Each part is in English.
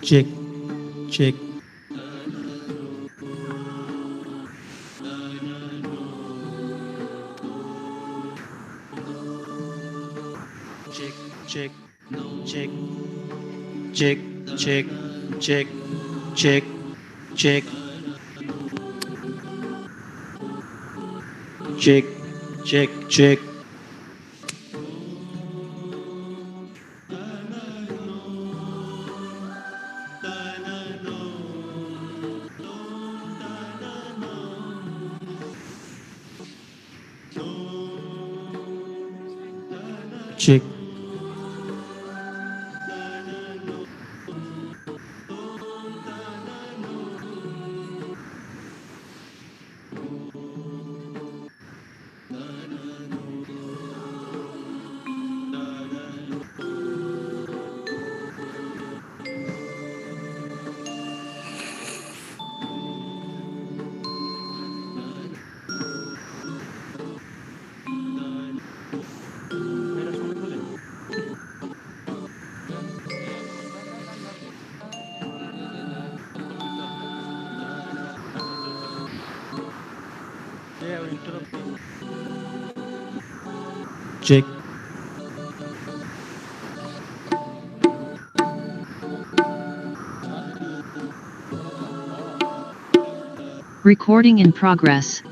Check, check. Check, check, check, check, check, check, check, check, check, check, check. Check. Check. Recording in progress.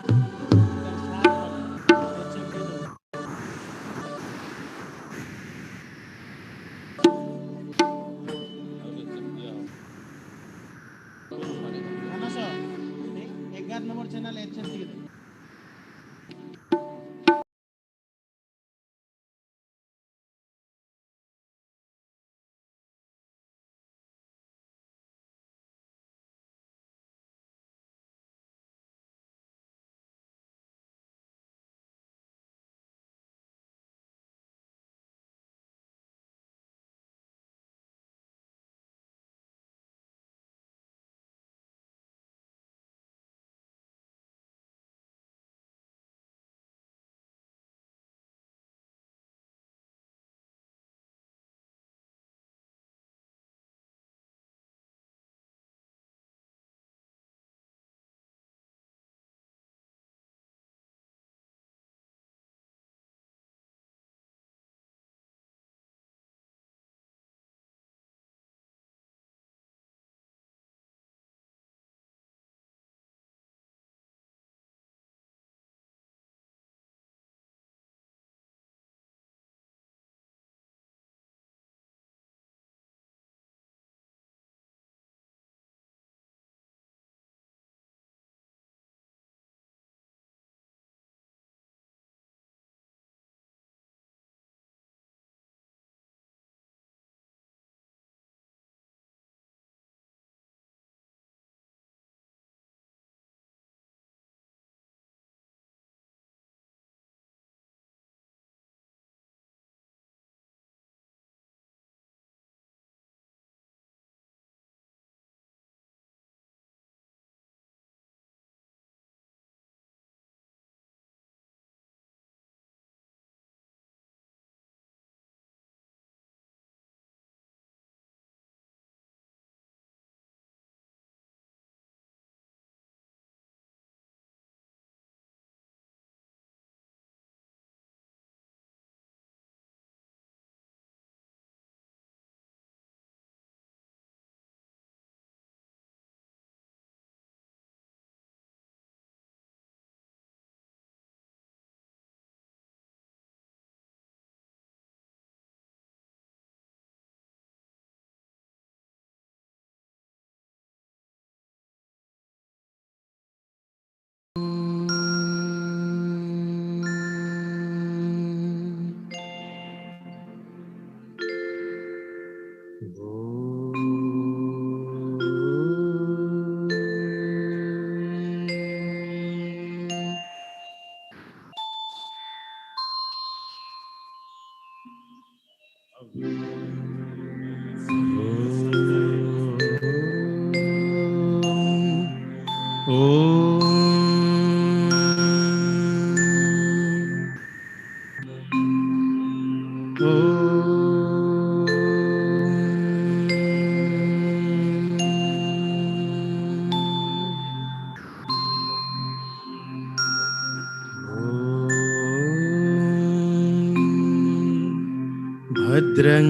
भद्रं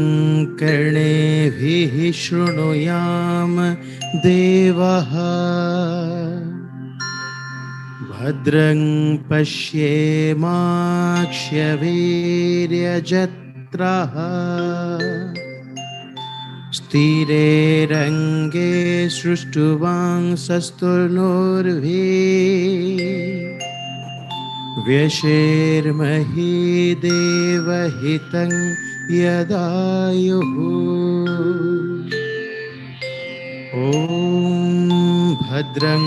कर्णेभिः शृणुयाम देवः भद्रं पश्येमाक्ष्यवीर्यजत्रः स्थिरैरङ्गे सृष्टुवांसस्तुर्नोर्भिः व्यशेर्मही देवहितं यदायुः ॐ भद्रं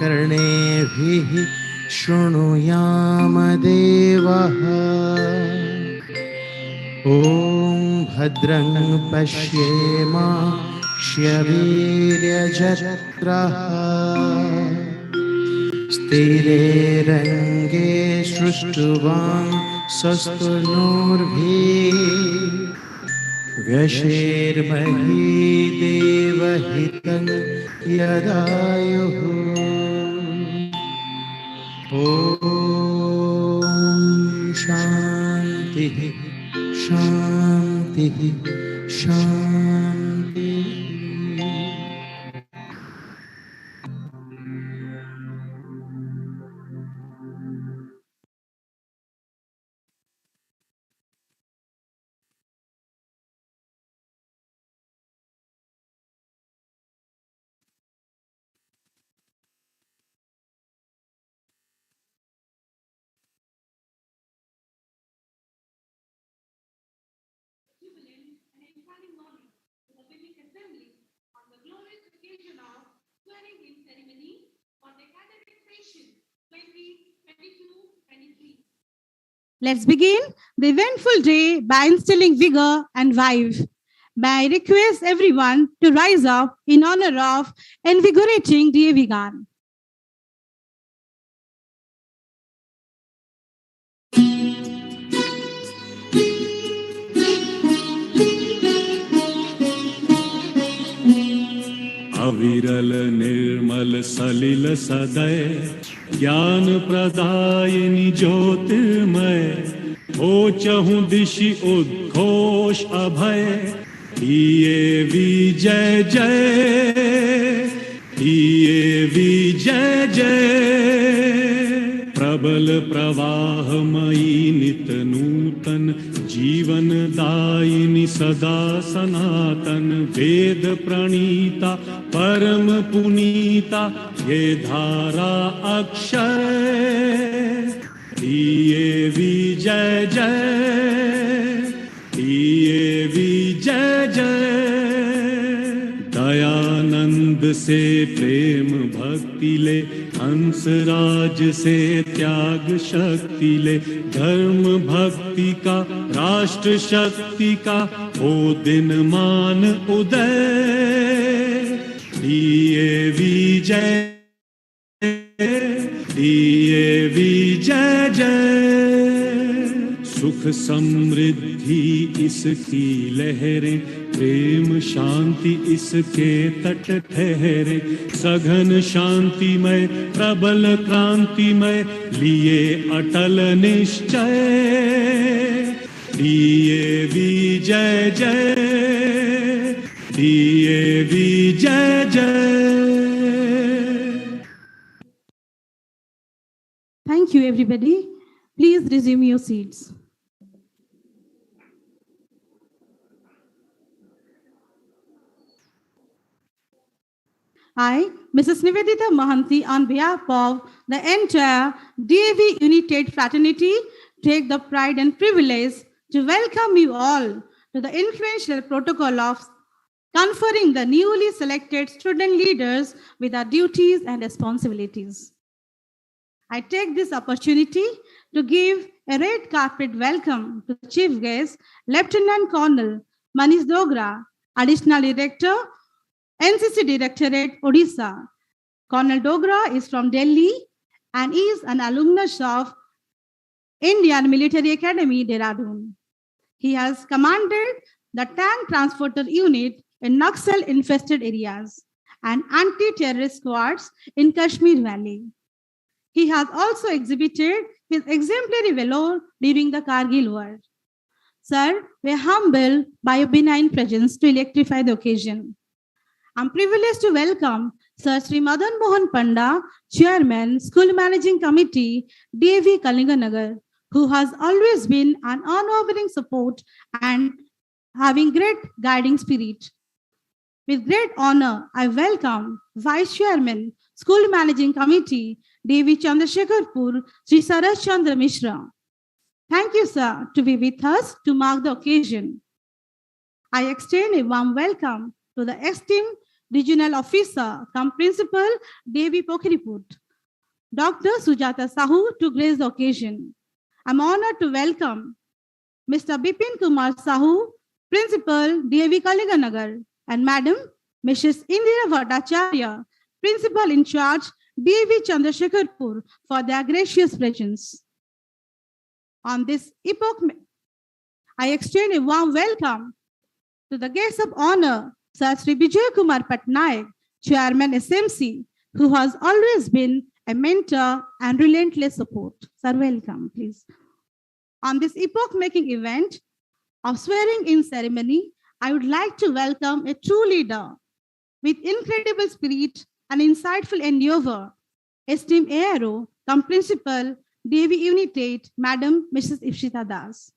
कर्णेभिः शृणुयाम देवः ॐ भद्रं पश्येमाक्ष्यवीर्यजत्रः स्थिरैरङ्गे सृष्टुवांसस्तुर्नोर्भिः व्यशेर्मही देवहितं यदायुः ॐ शान्तिः शान्तिः शान्तिः Let's begin the eventful day by instilling vigor and vibe. May I request everyone to rise up in honor of invigorating DAVUNIT-VIII. अविरल निर्मल सलिल सदय ज्ञान प्रदायिनी ज्योतिर्मय हो चहु दिशि उद्घोष अभय दिए विजय जय दिए विजय जय प्रबल प्रवाहमयी नित नूतन जीवन दायिनी सदा सनातन वेद प्रणीता परम पुनीता ये धारा अक्षय दिए विजय जय दिए विजय जय दयानंद से प्रेम भक्ति ले हंसराज से त्याग शक्ति ले धर्म भक्ति का राष्ट्र शक्ति का हो दिन मान उदय दिए विजय जय सुख समृद्धि इसकी लहरें प्रेम शांति इसके तट ठहरे सघन शांतिमय प्रबल क्रांतिमय लिए अटल निश्चय दिए विजय जय दिए विजय जय. Thank you, everybody. Please resume your seats. I, Mrs. Nivedita Mahanti, on behalf of the entire DAVUNIT-VIII fraternity, take the pride and privilege to welcome you all to the influential protocol of conferring the newly selected student leaders with our duties and responsibilities. I take this opportunity to give a red carpet welcome to the Chief Guest, Lieutenant Colonel Manish Dogra, Additional Director, NCC Directorate, Odisha. Colonel Dogra is from Delhi and is an alumnus of Indian Military Academy, Dehradun. He has commanded the tank transporter unit in Naxal-infested areas and anti-terrorist squads in Kashmir Valley. He has also exhibited his exemplary valor during the Kargil War. Sir, we are humbled by your benign presence to electrify the occasion. I'm privileged to welcome Sir Sri Madan Mohan Panda, Chairman, School Managing Committee, DAV Kalinganagar, who has always been an unwavering support and having great guiding spirit. With great honor, I welcome Vice Chairman, School Managing Committee, DAV Chandrasekharpur, Sri Saraj Chandra Mishra. Thank you, sir, to be with us to mark the occasion. I extend a warm welcome to the esteemed Regional Officer, cum Principal, Devi Pokhiriput, Dr. Sujata Sahu, to grace the occasion. I'm honored to welcome Mr. Bipin Kumar Sahu, Principal, Devi Kaliganagar, and Madam Mrs. Indira Bhattacharya, Principal in charge, Devi Chandrasekharpur, for their gracious presence. On this epoch, I extend a warm welcome to the guests of honor, Sir Sri Vijay Kumar Patnaik, Chairman SMC, who has always been a mentor and relentless support. Sir, welcome, please. On this epoch-making event of swearing-in ceremony, I would like to welcome a true leader with incredible spirit and insightful endeavor, esteemed ARO, cum Principal, DAV-Unit-VIII, Madam Mrs. Ipshita Das.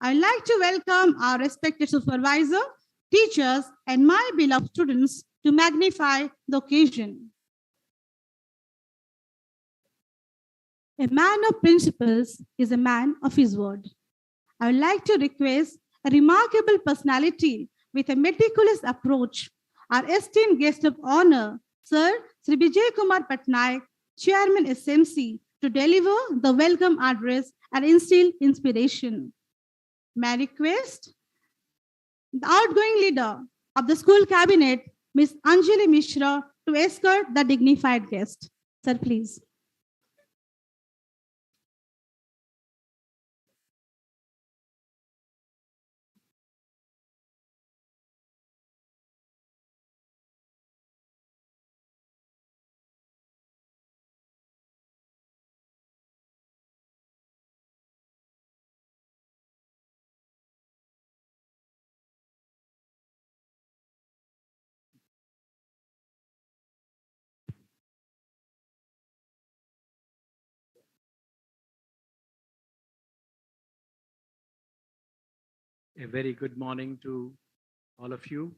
I'd like to welcome our respected supervisor, teachers, and my beloved students to magnify the occasion. A man of principles is a man of his word. I would like to request a remarkable personality with a meticulous approach, our esteemed guest of honor, Sir Sri Vijay Kumar Patnaik, Chairman SMC, to deliver the welcome address and instill inspiration. May I request the outgoing leader of the school cabinet, Ms. Anjali Mishra, to escort the dignified guest. Sir, please. A very good morning to all of you.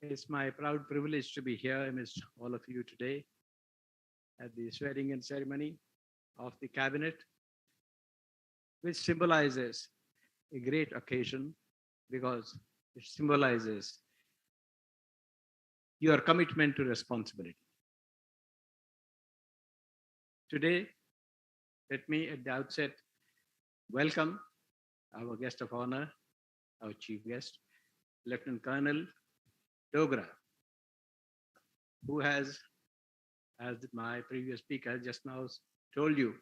It's my proud privilege to be here amidst all of you today at the swearing-in ceremony of the cabinet, which symbolizes a great occasion because it symbolizes your commitment to responsibility. Today, let me at the outset welcome our guest of honor, our chief guest, Lieutenant Colonel Dogra, who has, as my previous speaker just now told you,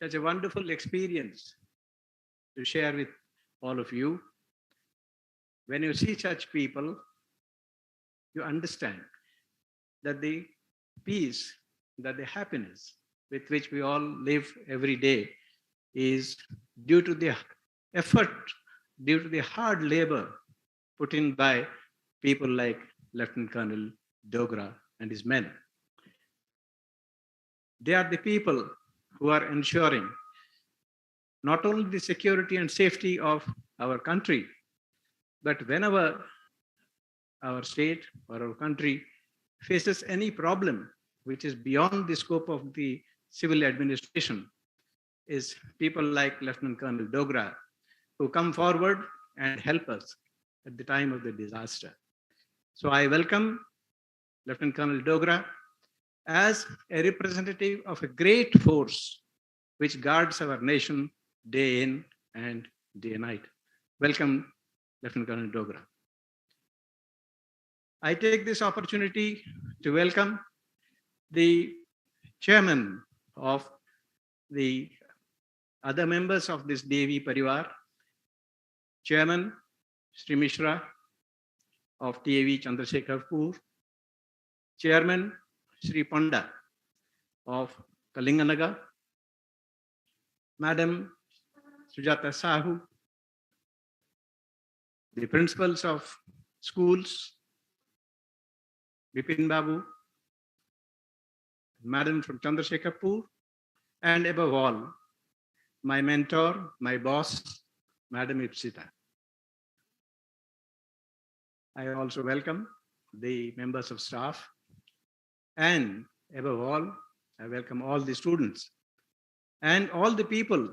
such a wonderful experience to share with all of you. When you see such people, you understand that the peace, that the happiness with which we all live every day is due to the effort, due to the hard labor put in by people like Lieutenant Colonel Dogra and his men. They are the people who are ensuring not only the security and safety of our country, but whenever our state or our country faces any problem which is beyond the scope of the civil administration, is people like Lieutenant Colonel Dogra who come forward and help us at the time of the disaster. So I welcome Lieutenant Colonel Dogra as a representative of a great force which guards our nation day in and day and night. Welcome, Lieutenant Colonel Dogra. I take this opportunity to welcome the chairman of the other members of this Devi Parivar, Chairman Sri Mishra of TAV Chandrasekharpur, Chairman Sri Panda of Kalinganagar, Madam Sujata Sahu, the principals of schools, Bipin Babu, Madam from Chandrasekharpur, and above all, my mentor, my boss, Madam Ipsita. I also welcome the members of staff, and above all, I welcome all the students and all the people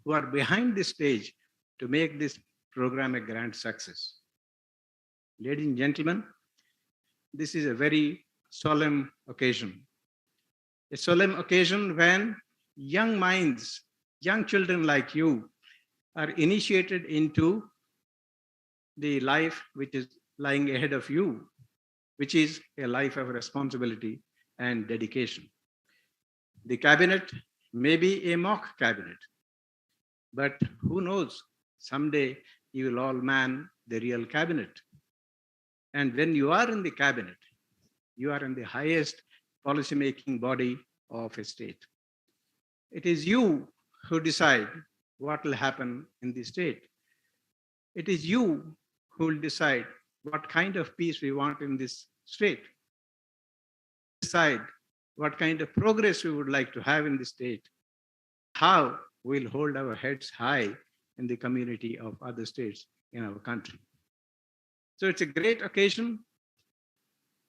who are behind the stage to make this program a grand success. Ladies and gentlemen, this is a very solemn occasion. A solemn occasion when young minds, young children like you are initiated into the life which is lying ahead of you, which is a life of responsibility and dedication. The cabinet may be a mock cabinet, but who knows, someday you will all man the real cabinet. And when you are in the cabinet, you are in the highest policy-making body of a state. It is you who decide what will happen in the state. It is you who will decide what kind of peace we want in this state. Decide what kind of progress we would like to have in the state. How we'll hold our heads high in the community of other states in our country. So it's a great occasion.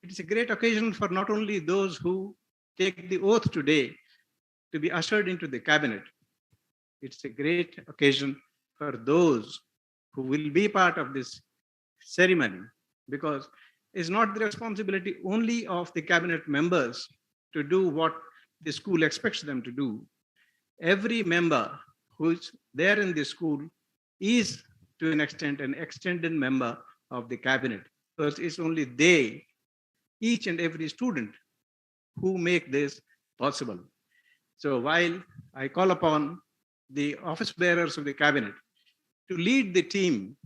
It's a great occasion for not only those who take the oath today to be ushered into the cabinet. It's a great occasion for those who will be part of this ceremony, because it's not the responsibility only of the cabinet members to do what the school expects them to do. Every member who's there in the school is, to an extent, an extended member of the cabinet, because it's only they, each and every student, who make this possible. So while I call upon the office bearers of the cabinet to lead the team,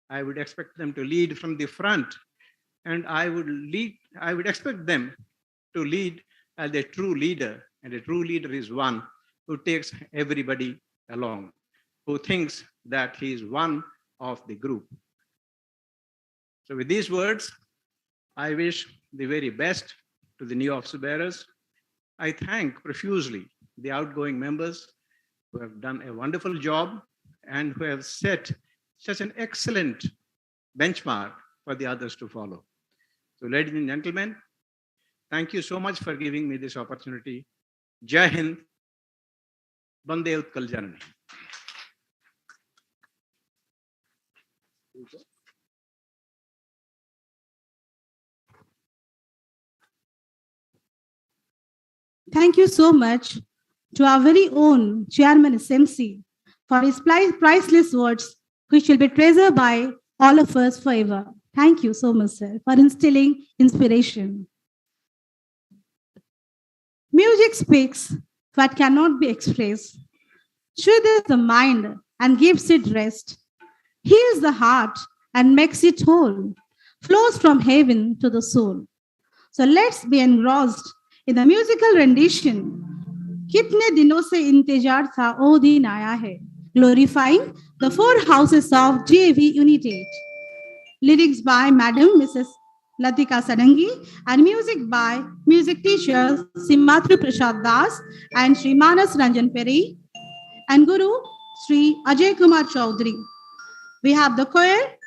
I would expect them to lead from the front, and I would expect them to lead as a true leader. And a true leader is one who takes everybody along, who thinks that he is one of the group. So with these words, I wish the very best to the new officer bearers. I thank profusely the outgoing members who have done a wonderful job and who have set such an excellent benchmark for the others to follow. So ladies and gentlemen, thank you so much for giving me this opportunity. Jai Hind, Bande Utkal Janani. Thank you so much to our very own Chairman SMC for his priceless words, which will be treasured by all of us forever. Thank you so much, sir, for instilling inspiration. Music speaks what cannot be expressed, soothes the mind and gives it rest, heals the heart and makes it whole, flows from heaven to the soul. So let's be engrossed in the musical rendition. Kitne dino se intejar tha, o din aaya hai, glorifying the four houses of DAVUNIT-VIII. Lyrics by Madam Mrs. Latika Sadangi and music by music teachers Simmatru Prasad Das and Sri Manas Ranjan Peri and Guru Sri Ajay Kumar Chaudhary. We have the choir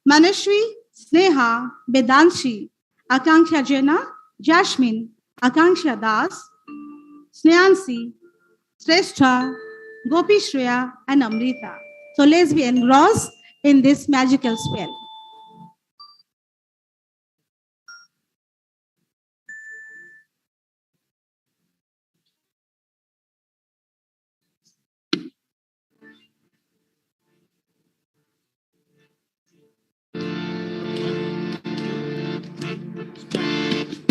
Manishri, Sneha, Vedanshi, Akanksha Jena, Jasmine, Akanksha Das, Snehansi, Srestha, Gopi Shreya, and Amrita. So let's be engrossed in this magical spell.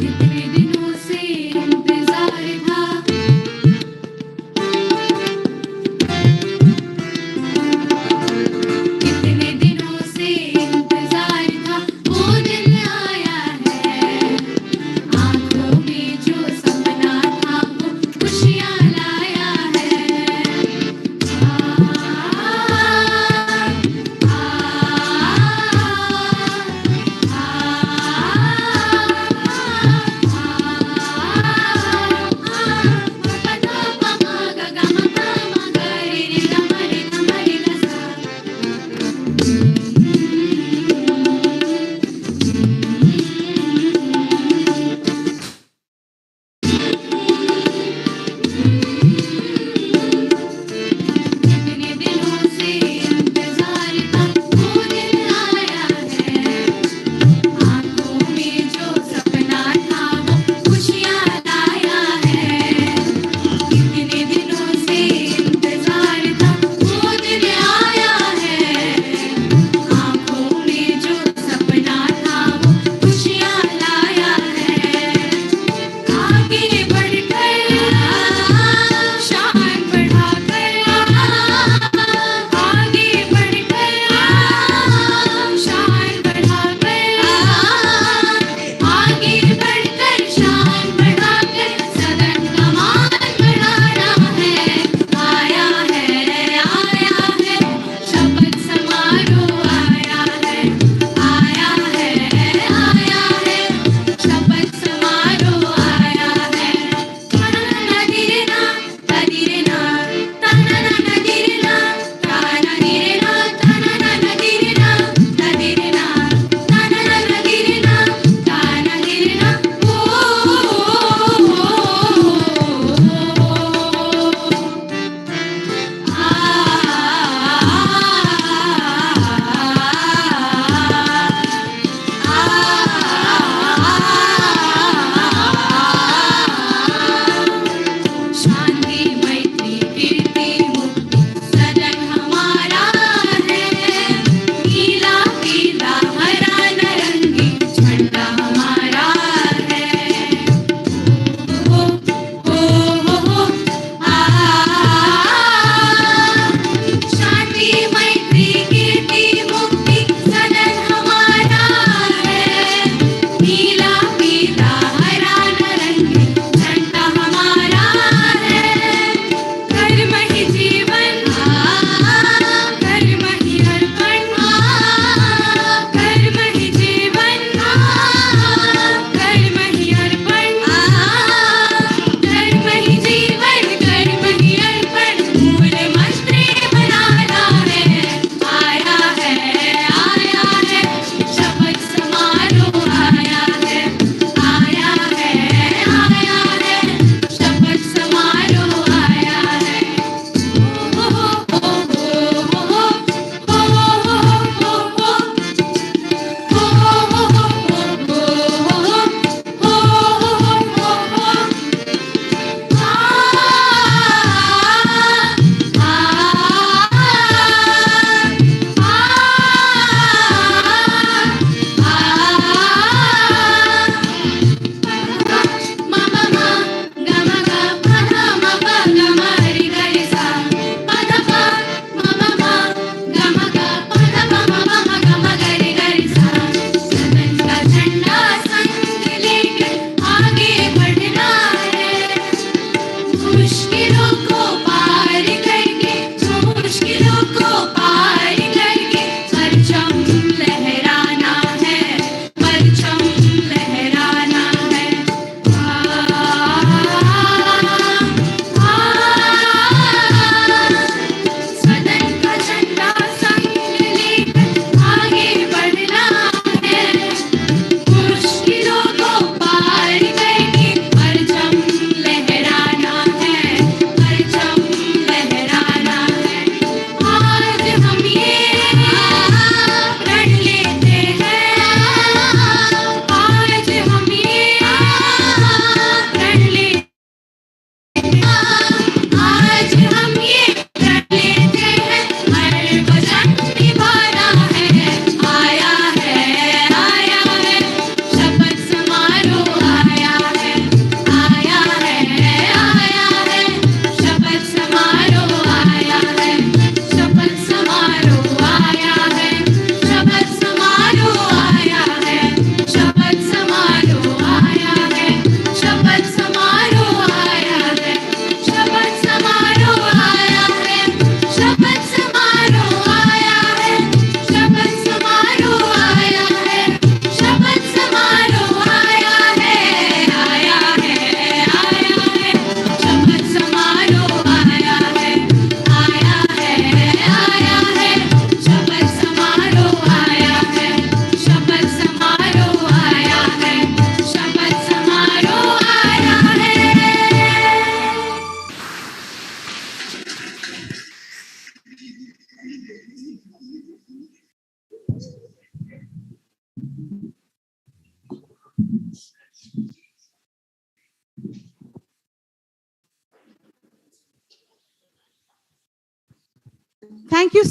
कितने दिनों से इंतजार था, कितने दिनों से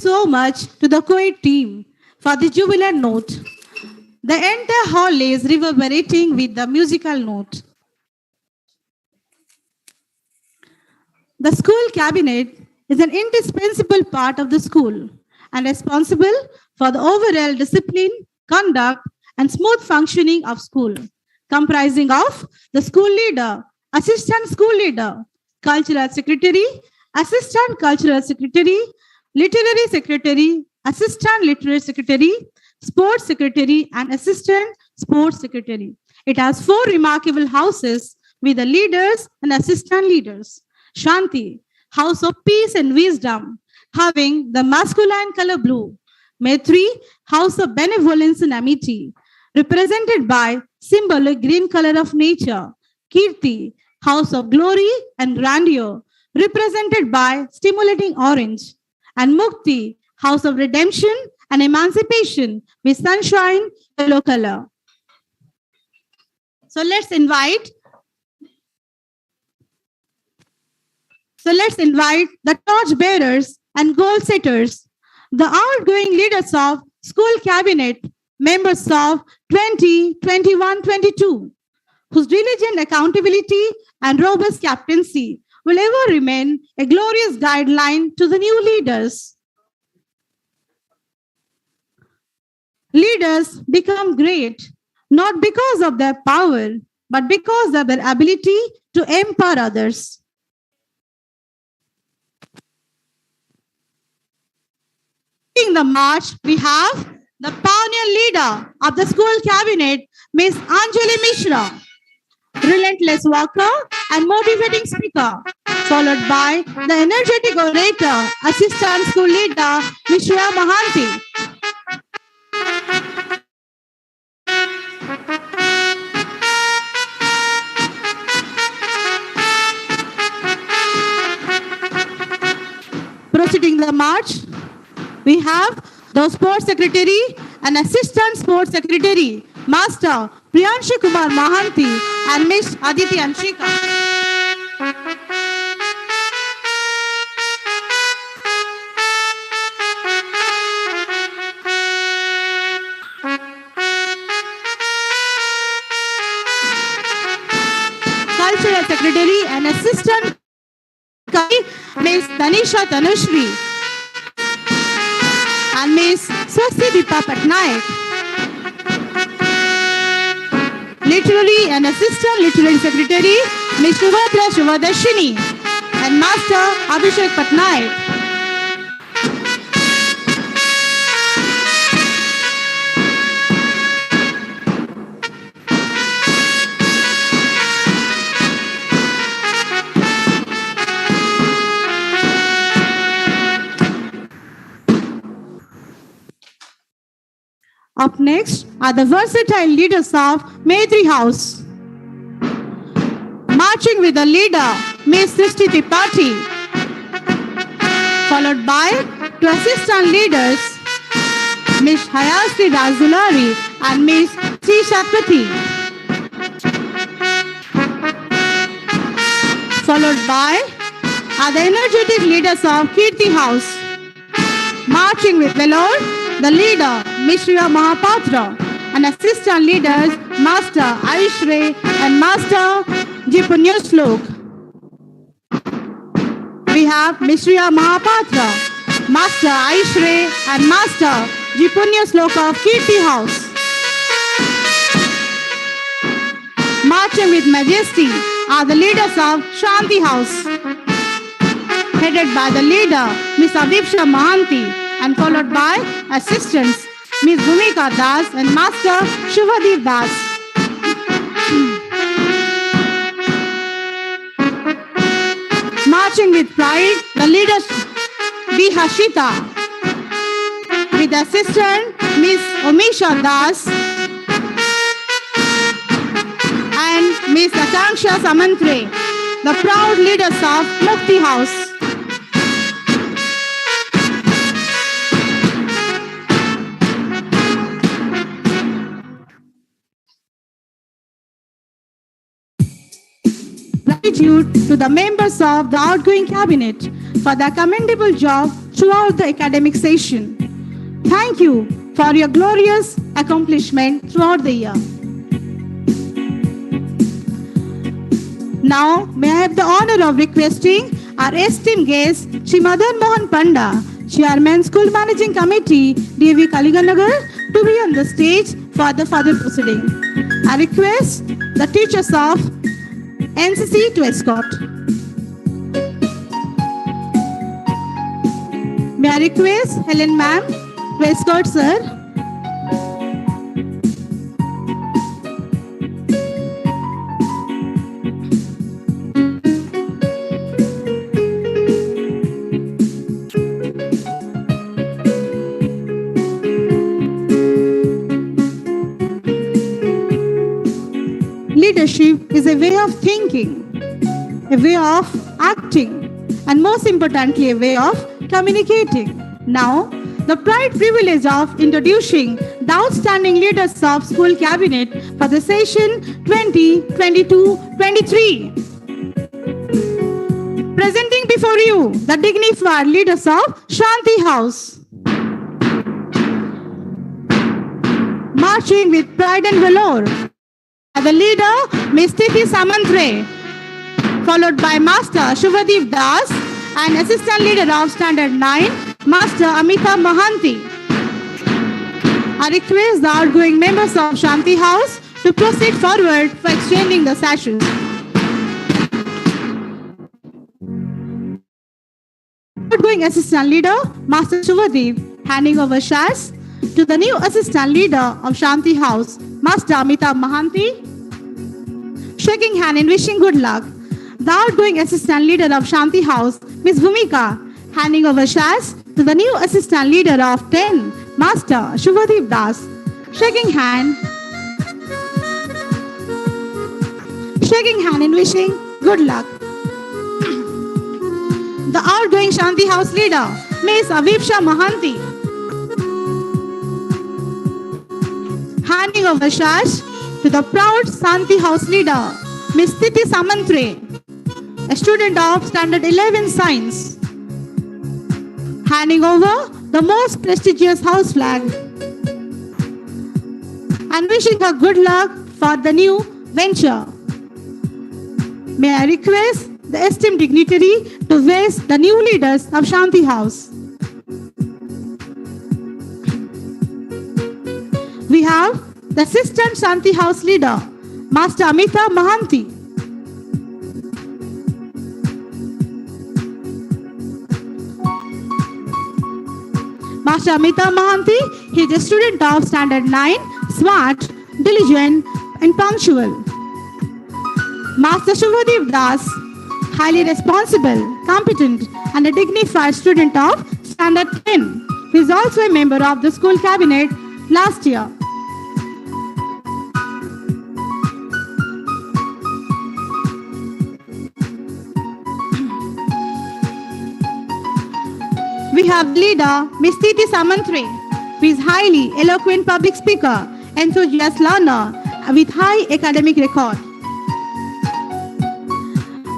so much to the co-ed team for the jubilant note. The entire hall is reverberating with the musical note. The school cabinet is an indispensable part of the school and responsible for the overall discipline, conduct, and smooth functioning of school, comprising of the school leader, assistant school leader, cultural secretary, assistant cultural secretary, literary secretary, assistant literary secretary, sports secretary, and assistant sports secretary. It has 4 remarkable houses with the leaders and assistant leaders. Shanti, house of peace and wisdom, having the masculine color blue. Maitri, house of benevolence and amity, represented by symbolic green color of nature. Kirti, house of glory and grandeur, represented by stimulating orange. And Mukti, house of redemption and emancipation with sunshine yellow color. So let's invite the torch bearers and goal setters, the outgoing leaders of school cabinet, members of 2021-22, whose diligent accountability and robust captaincy will ever remain a glorious guideline to the new leaders. Leaders become great not because of their power, but because of their ability to empower others. In the march, we have the pioneer leader of the school cabinet, Ms. Anjali Mishra, relentless worker and motivating speaker, followed by the energetic orator, assistant school leader, Mishri Mahanti. Proceeding the march, we have the sports secretary and assistant sports secretary, Master Priyanshi Kumar Mahanti and Miss Aditi Anshika. Cultural secretary and assistant Miss Tanisha Tanushri and Miss Swasti Deepa Patnaik. Literary and assistant literary secretary Miss Shubhadra Shubhadashini and Master Abhishek Patnaik. Up next are the versatile leaders of Maitri House. Marching with the leader, Miss Srishti Tripathi, followed by 2 assistant leaders, Miss Hayasri Razulari and Miss Mishri Satyathi, followed by are the energetic leaders of Kirti House. Marching with Vellore, the leader, Mishri Mahapatra, and assistant leaders, Master Aishre and Master Jipunyaslok. We have Mishri Mahapatra, Master Aishre and Master Jipunyaslok of Kirti House. Marching with majesty are the leaders of Shanti House, headed by the leader, Miss Adipsha Mahanti, and followed by assistants, Miss Bhumika Das and Master Shubhadeep Das. Marching with pride, the leaders B. Hashita, with assistant Miss Omisha Das and Miss Akanksha Samantre, the proud leaders of Mukti House. Gratitude to the members of the outgoing cabinet for their commendable job throughout the academic session. Thank you for your glorious accomplishment throughout the year. Now, may I have the honor of requesting our esteemed guest, Shri Madan Mohan Panda, Chairman, School Managing Committee, DAV Kaliganagar, to be on the stage for the further proceeding. I request the teachers of NCC to escort. May I request Helen ma'am to escort sir. Leadership is a way of thinking, a way of acting, and most importantly, a way of communicating. Now, the pride privilege of introducing the outstanding leaders of school cabinet for the session 2022-23. Presenting before you the dignified leaders of Shanti House. Marching with pride and valor. The leader, Ms. Titi Samantre, followed by Master Shubhadeep Das and Assistant Leader of Standard 9, Master Amita Mahanti. I request the outgoing members of Shanti House to proceed forward for exchanging the sashes. Outgoing Assistant Leader, Master Shubhadeep, handing over sash to the new Assistant Leader of Shanti House, Master Amita Mahanti. Shaking hand and wishing good luck. The outgoing Assistant Leader of Shanti House, Ms. Bhumika, handing over sash to the new Assistant Leader of 10, Master Shubhadeep Das. Shaking hand and wishing good luck. The outgoing Shanti House Leader, Ms. Avipsha Mahanti, handing over sash to the proud Shanti House Leader, Ms. Titi Samantre, a student of Standard 11 Science, handing over the most prestigious house flag and wishing her good luck for the new venture. May I request the esteemed dignitary to vest the new leaders of Shanti House. We have the Assistant Shanti House Leader, Master Amita Mahanti. Master Amita Mahanti, he is a student of Standard 9, smart, diligent and punctual. Master Shubhadeep Das, highly responsible, competent and a dignified student of Standard 10. He is also a member of the school cabinet last year. We have leader, Ms. Titi Samantre, who is highly eloquent public speaker, enthusiast learner with high academic record.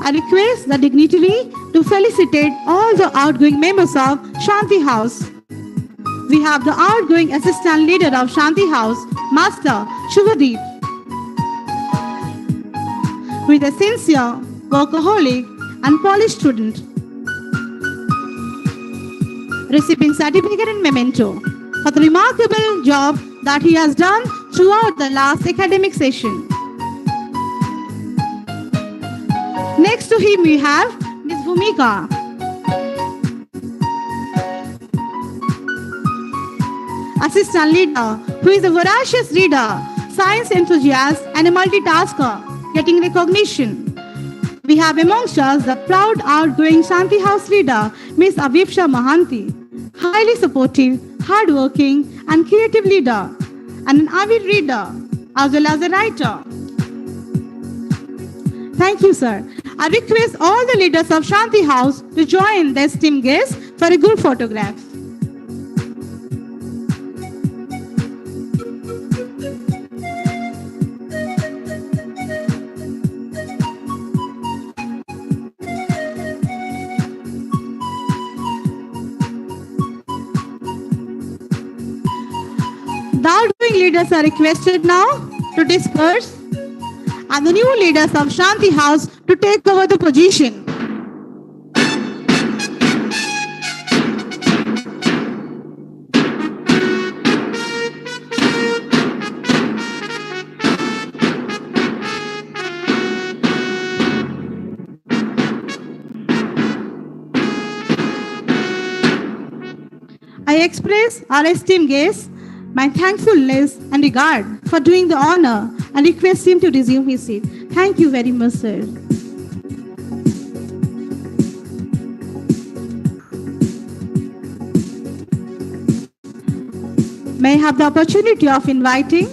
I request the dignitary to felicitate all the outgoing members of Shanti House. We have the outgoing Assistant Leader of Shanti House, Master Shubhadeep, with a sincere, workaholic and polished student, receiving certificate and memento for the remarkable job that he has done throughout the last academic session. Next to him we have Ms. Bhumika, Assistant Leader, who is a voracious reader, science enthusiast and a multitasker, getting recognition. We have amongst us the proud outgoing Shanti House Leader, Ms. Avipsha Mahanti, highly supportive, hardworking and creative leader, and an avid reader as well as a writer. Thank you, sir. I request all the leaders of Shanti House to join the esteemed guests for a group photograph. The outgoing leaders are requested now to disperse and the new leaders of Shanti House to take over the position. I express our esteemed guests my thankfulness and regard for doing the honor and request him to resume his seat. Thank you very much, sir. May I have the opportunity of inviting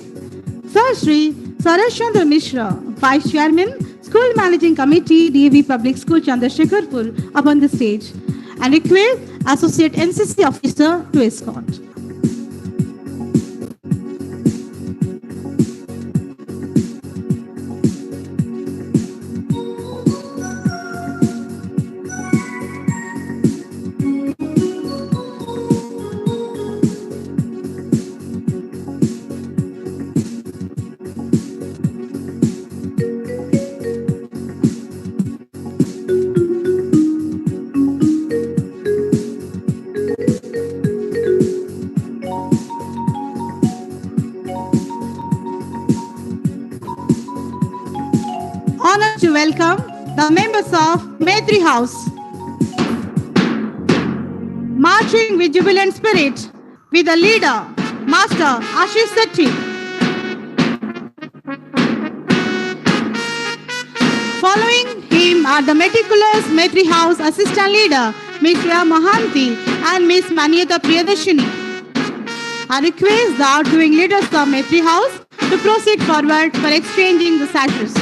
Sir Shri Sarashchandra Mishra, Vice Chairman, School Managing Committee, DAV Public School, Chandrasekharpur, upon the stage, and request Associate NCC Officer to escort. Honored to welcome the members of Maitri House. Marching with jubilant spirit with the leader, Master Ashish Sethi. Following him are the meticulous Maitri House Assistant Leader, Mishri Satyathi and Miss Manyata Priyadarshini. I request the outgoing leaders of Maitri House to proceed forward for exchanging the sashes.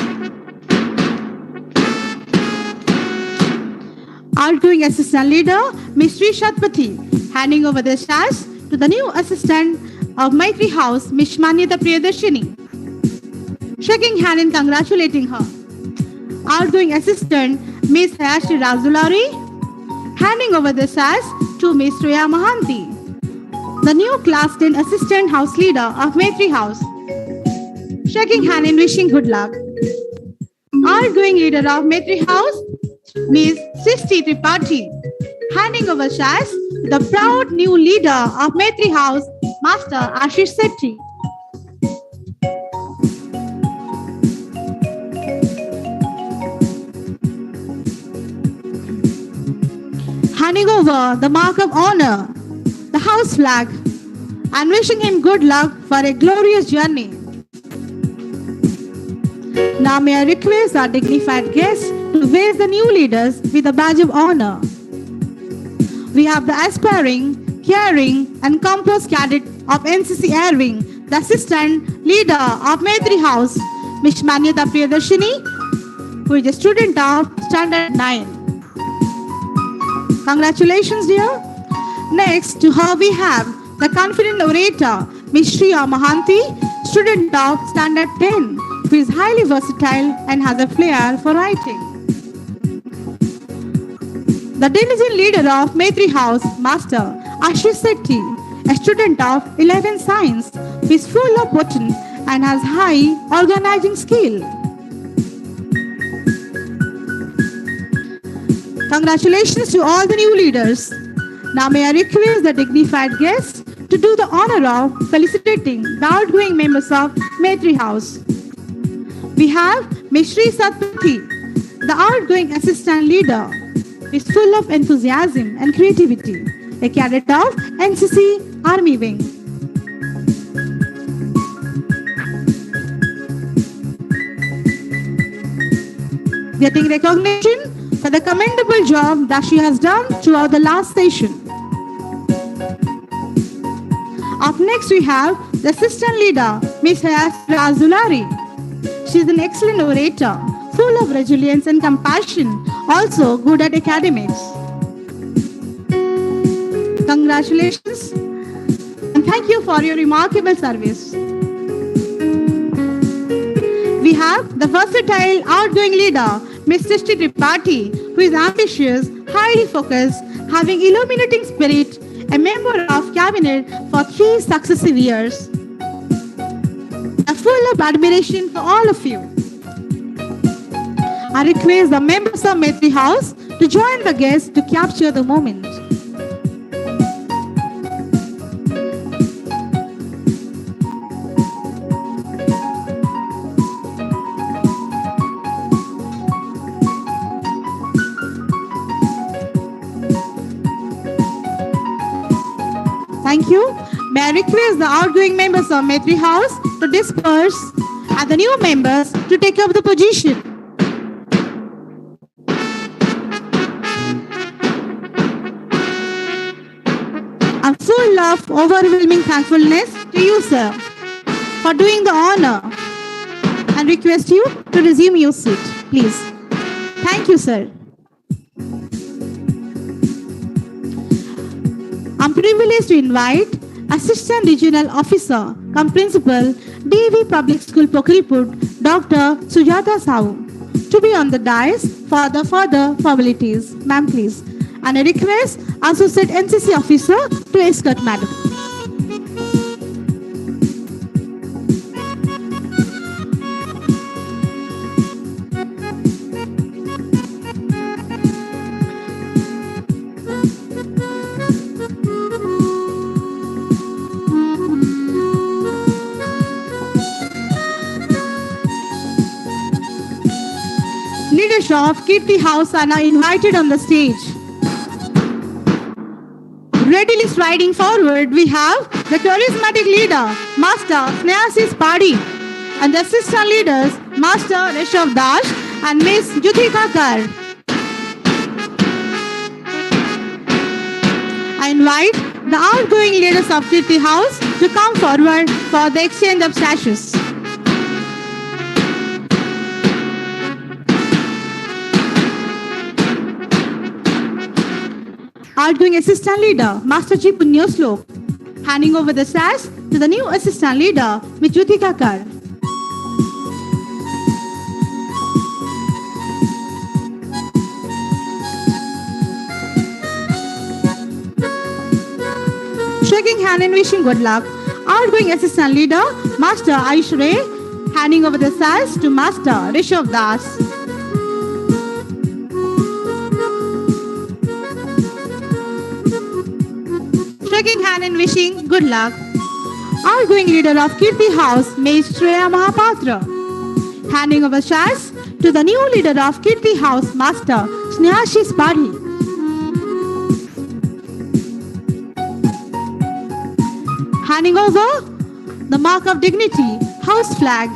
Outgoing Assistant Leader, Mishri Satyathi, handing over the sash to the new Assistant of Maitri House, Miss Manyata Priyadarshini. Shaking hand and congratulating her. Outgoing Assistant, Miss Hayashi Razulari, handing over the sash to Miss Shreya Mahanti, the new Class 10 Assistant House Leader of Maitri House. Shaking hand and wishing good luck. Outgoing Leader of Maitri House, Miss Srishti Tripathi, handing over sash to the proud new leader of Maitri House, Master Ashish Sethi. Handing over the mark of honor, the house flag, and wishing him good luck for a glorious journey. Now may I request our dignified guests to raise the new leaders with a badge of honor. We have the aspiring, caring, and composed cadet of NCC Air Wing, the Assistant Leader of Maitri House, Miss Manyata Priyadarshini, who is a student of Standard 9. Congratulations, dear. Next to her we have the confident orator, Miss Shreya Mahanti, student of Standard 10, who is highly versatile and has a flair for writing. The diligent leader of Maitri House, Master Ashish Sethi, a student of 11th Science, who is full of potential and has high organizing skill. Congratulations to all the new leaders. Now may I request the dignified guests to do the honor of felicitating the outgoing members of Maitri House. We have Mishri Satyathi, the outgoing Assistant Leader, is full of enthusiasm and creativity, a cadet of NCC Army Wing. Getting recognition for the commendable job that she has done throughout the last session. Up next we have the Assistant Leader, Miss Hayashi Razulari. She is an excellent orator, full of resilience and compassion, also good at academics. Congratulations and thank you for your remarkable service. We have the versatile outgoing leader, Miss Srishti Tripathi, who is ambitious, highly focused, having illuminating spirit, a member of cabinet for 3 successive years. full of admiration for all of you. I request the members of Mishri House to join the guests to capture the moment. Thank you. May I request the outgoing members of Mishri House to disperse and the new members to take up the position. I'm full of overwhelming thankfulness to you, sir, for doing the honor, and request you to resume your seat, please. Thank you, sir. I'm privileged to invite Assistant Regional Officer, cum Principal, DV Public School, Pokriput, Dr. Sujata Sahu, to be on the dais for the further formalities. Ma'am, please. And I request Associate NCC Officer to escort Madam. Leaders of Kirti House are now invited on the stage. Readily striding forward, we have the charismatic leader, Master Snehasis Padi, and the assistant leaders, Master Rishabh Dash and Miss Juthika Kar. I invite the outgoing leaders of Kirti House to come forward for the exchange of sashes. Outgoing assistant leader, Master G. Punyoslok, handing over the sash to the new assistant leader, Ms. Juthika Kar. Shaking hand and wishing good luck, outgoing assistant leader, Master Aish Ray, handing over the sash to Master Rishabh Das. Shaking hand and wishing good luck, outgoing leader of Kirti House, Ms. Shreya Mahapatra, handing over sash to the new leader of Kirti House, Master Snehashis Padhi. Handing over the mark of dignity, house flag,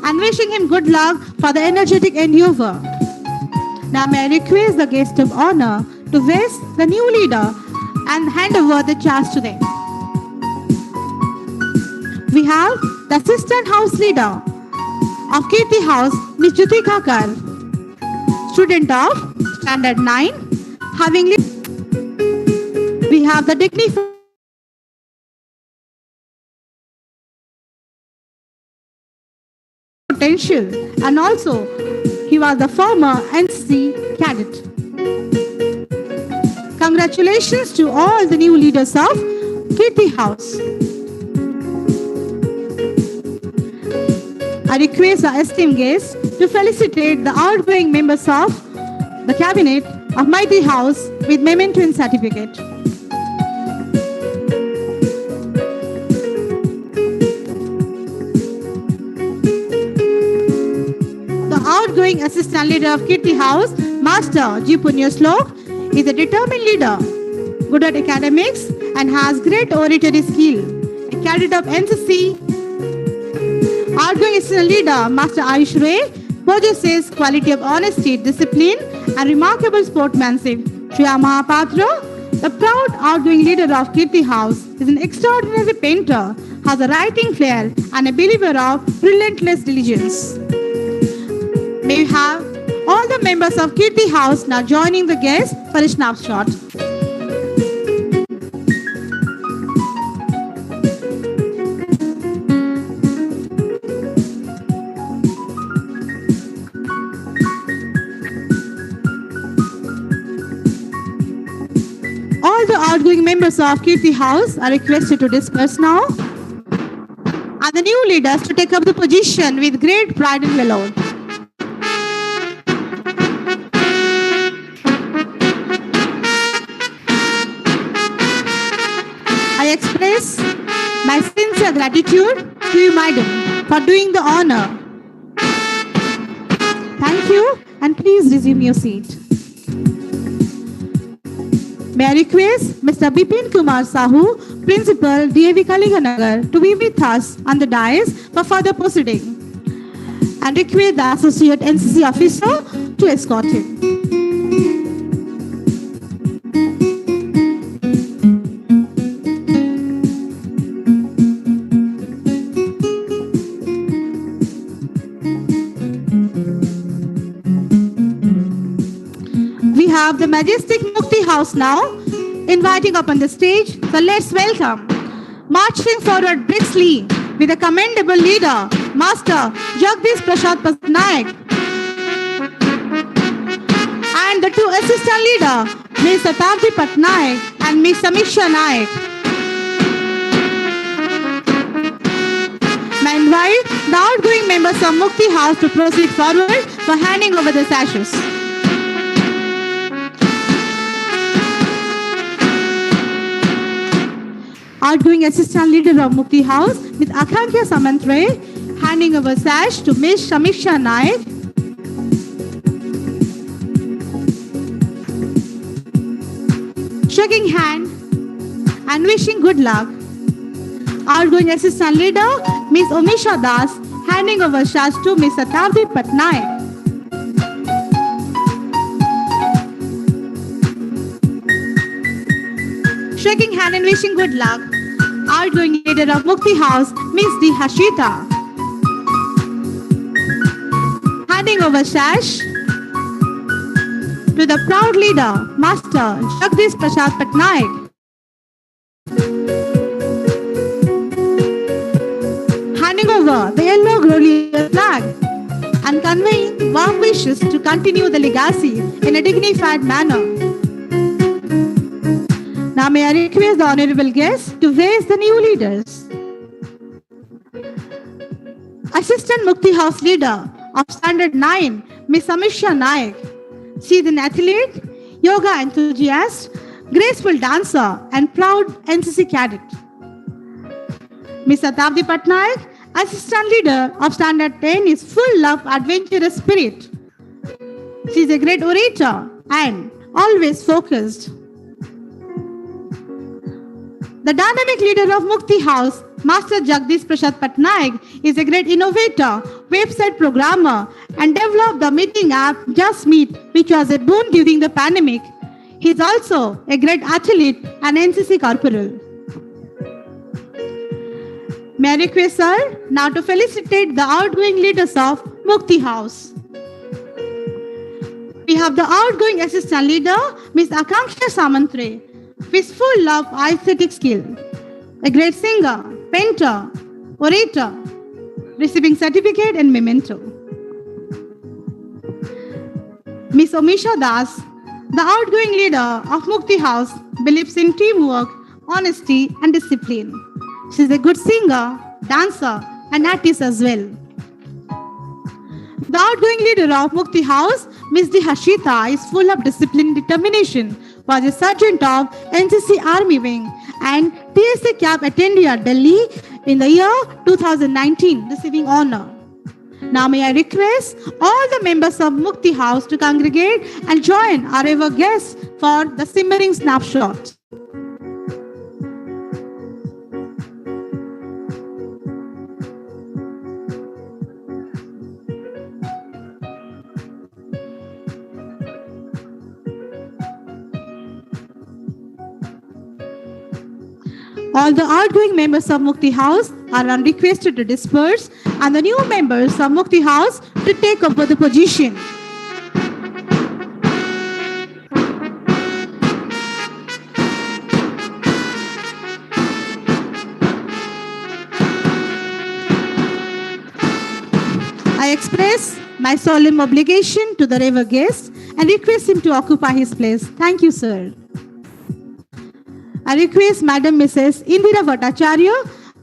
and wishing him good luck for the energetic endeavor. Now may I request the guest of honor to vest the new leader and hand over the charge to them. We have the assistant house leader of Kirti House, Ms. Juthika Kar, student of Standard 9, having we have the dignified potential, and also he was the former NCC cadet. Congratulations to all the new leaders of Kirti House. I request our esteemed guests to felicitate the outgoing members of the cabinet of Mighty House with memento and certificate. The outgoing assistant leader of Kirti House, Master G. Punyoslok, is a determined leader, good at academics and has great oratory skill. A cadet of NCC, outgoing assistant leader, Master Ayush Ray, possesses quality of honesty, discipline and remarkable sportsmanship. Shreya Mahapatra, the proud outgoing leader of Kirti House, is an extraordinary painter, has a writing flair and a believer of relentless diligence. May we have all the members of Kirti House now joining the guests for a snapshot. All the outgoing members of Kirti House are requested to disperse now. and the new leaders to take up the position with great pride and valor. I express my sincere gratitude to you, madam, for doing the honor. Thank you, and please resume your seat. May I request Mr. Bipin Kumar Sahu, Principal, DAV Kalinganagar, to be with us on the dais for further proceeding, and request the Associate NCC Officer to escort him. We have the majestic Mukti House now inviting up on the stage. So let's welcome, marching forward briskly with a commendable leader, Master Jagdish Prasad Patnaik, and the two assistant leaders, Ms. Satyathi Patnaik and Ms. Samiksha Naik. May I invite the outgoing members of Mukti House to proceed forward for handing over the sashes. Outgoing Assistant Leader of Mukti House, Ms. Akankya Samantre, handing over sash to Ms. Samiksha Naik. Shaking hand and wishing good luck. Outgoing Assistant Leader, Ms. Omisha Das, handing over sash to Ms. Satyathi Patnaik. Shaking hand and wishing good luck. Outgoing leader of Mukti House, Ms. D. Hashita. Handing over sash to the proud leader, Master Jagdish Prasad Patnaik. Handing over the yellow glorious flag and conveying warm wishes to continue the legacy in a dignified manner. Now may I request the honorable guests to raise the new leaders. Assistant Mukti House Leader of Standard 9, Ms. Samiksha Naik. She is an athlete, yoga enthusiast, graceful dancer, and proud NCC cadet. Ms. Satyathi Patnaik, Assistant Leader of Standard 10, is full of adventurous spirit. She is a great orator and always focused. The dynamic leader of Mukti House, Master Jagdish Prasad Patnaik, is a great innovator, website programmer, and developed the meeting app Just Meet, which was a boon during the pandemic. He is also a great athlete and NCC corporal. May I request sir now to felicitate the outgoing leaders of Mukti House. We have the outgoing assistant leader, Ms. Akankya Samantre, who is full of aesthetic skill, a great singer, painter, orator, receiving certificate and memento. Ms. Omisha Das, the outgoing leader of Mukti House, believes in teamwork, honesty, and discipline. She is a good singer, dancer, and artist as well. The outgoing leader of Mukti House, Ms. D. Hashita, is full of discipline and determination, was a sergeant of NCC Army Wing and TSA Camp attendee at Delhi in the year 2019, receiving honor. Now may I request all the members of Mukti House to congregate and join our ever guests for the simmering snapshot. All the outgoing members of Mukti House are requested to disperse and the new members of Mukti House to take over the position. I express my solemn obligation to the revered guest and request him to occupy his place. Thank you, sir. I request Madam Mrs. Indira Bhattacharya,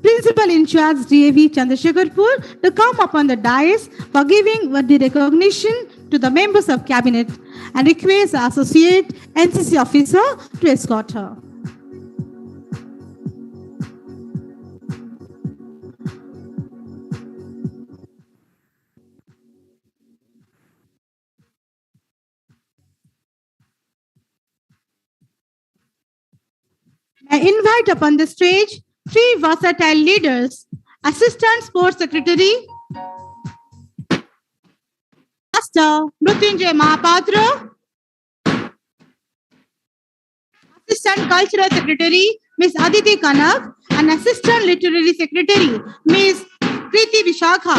Principal in charge DAV Chandrasekharpur to come upon the dais for giving the recognition to the members of cabinet and request the associate NCC officer to escort her. I invite upon the stage three versatile leaders: Assistant Sports Secretary, Master Mrityunjay Mahapatra, Assistant Cultural Secretary, Ms. Aditi Kanak, and Assistant Literary Secretary, Ms. Preeti Vishakha.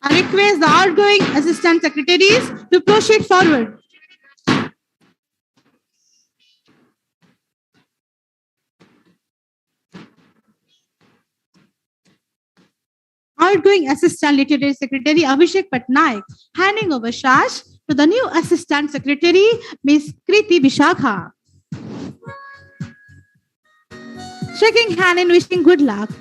I request the outgoing Assistant Secretaries to proceed forward. Outgoing Assistant Literary Secretary Abhishek Patnaik, handing over charge to the new Assistant Secretary, Ms. Kriti Vishakha. Shaking hand and wishing good luck.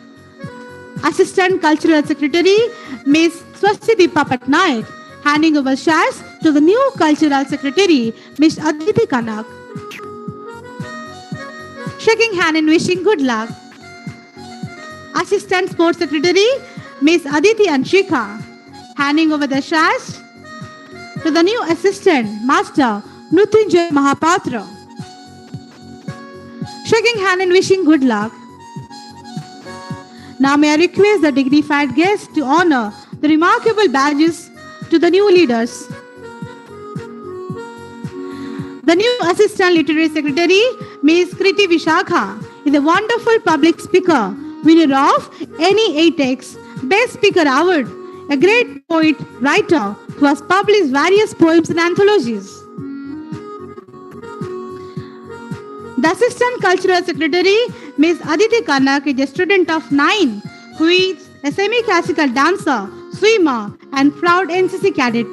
Assistant Cultural Secretary, Ms. Swastika Patnaik, handing over charge to the new Cultural Secretary, Ms. Aditi Kanak. Shaking hand and wishing good luck. Assistant Sports Secretary, Ms. Aditi Anshika, handing over the charge to the new Assistant Master Mrityunjay Mahapatra. Shaking hand and wishing good luck. Now may I request the dignified guests to honor the remarkable badges to the new leaders. The new Assistant Literary Secretary, Ms. Kriti Vishakha, is a wonderful public speaker, winner of any 8X Best Speaker Award, a great poet, writer who has published various poems and anthologies. The Assistant Cultural Secretary, Ms. Aditi Kanak, is a student of 9 who is a semi-classical dancer, swimmer, and proud NCC cadet.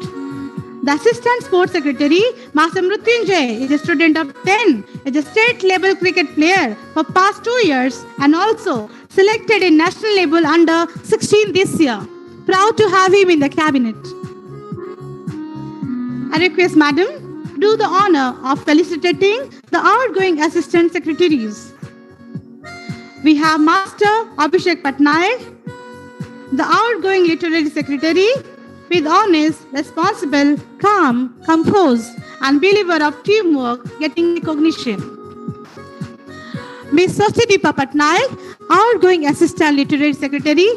The Assistant Sports Secretary, Master Mrityunjay, is a student of 10, is a state-level cricket player for past 2 years and also selected in national level under 16 this year. Proud to have him in the cabinet. I request Madam to do the honor of felicitating the outgoing Assistant Secretaries. We have Master Abhishek Patnaik, the outgoing Literary Secretary, with honest, responsible, calm, composed, and believer of teamwork getting recognition. Ms. Swastika Patnaik, outgoing Assistant Literary Secretary,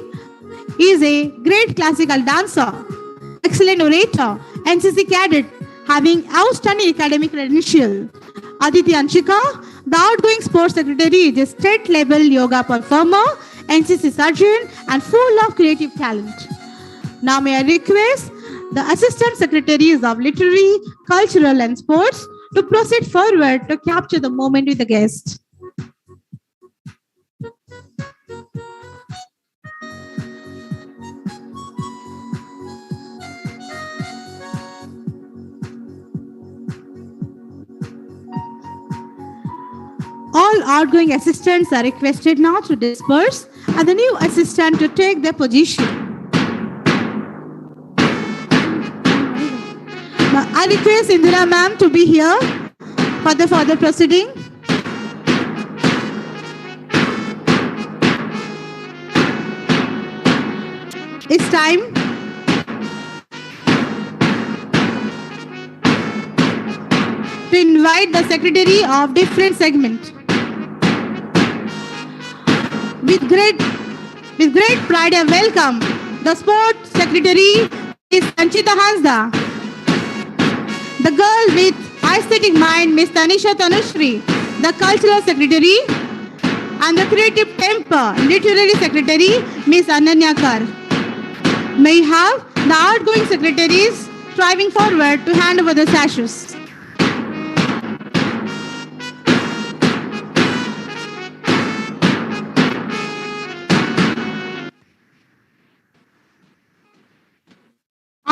is a great classical dancer, excellent orator, NCC cadet, having outstanding academic credential. Aditi Anshika, the outgoing Sports Secretary, is a state-level yoga performer, NCC surgeon, and full of creative talent. Now may I request the Assistant Secretaries of Literary, Cultural and Sports to proceed forward to capture the moment with the guest. All outgoing assistants are requested now to disperse and the new assistant to take their position. Now, I request Indira ma'am to be here for the further proceeding. It's time. To invite the secretary of different segment. With great pride and welcome, the sports secretary is Sanchita Hansda. The girl with aesthetic mind, Miss Tanisha Tanushri. The cultural secretary and the creative temper, literary secretary, Miss Ananya Kar. May have the outgoing secretaries striving forward to hand over the sashes.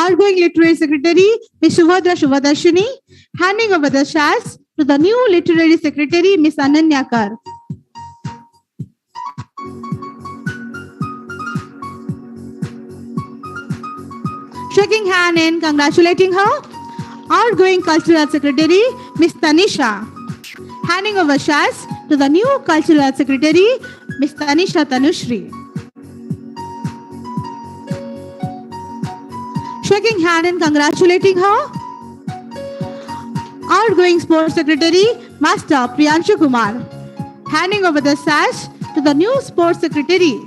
Outgoing Literary Secretary, Ms. Shubhadra Shubhadashini, handing over the shares to the new Literary Secretary, Ms. Ananya Kar. Shaking hand and congratulating her, outgoing Cultural Secretary, Miss Tanisha. Handing over shares to the new Cultural Secretary, Miss Tanisha Tanushri. Shaking hand and congratulating her, outgoing Sports Secretary, Master Priyanshu Kumar. Handing over the sash to the new Sports Secretary,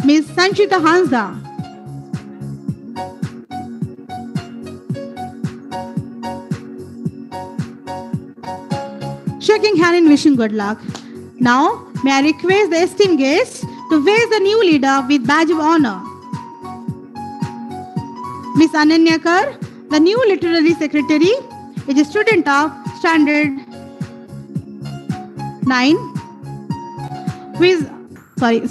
Ms. Sanchita Hansa. Shaking hand and wishing good luck. Now, may I request the esteemed guests to raise the new leader with badge of honor. Ms. Ananyakar, the new literary secretary, is a student of Standard 9, who is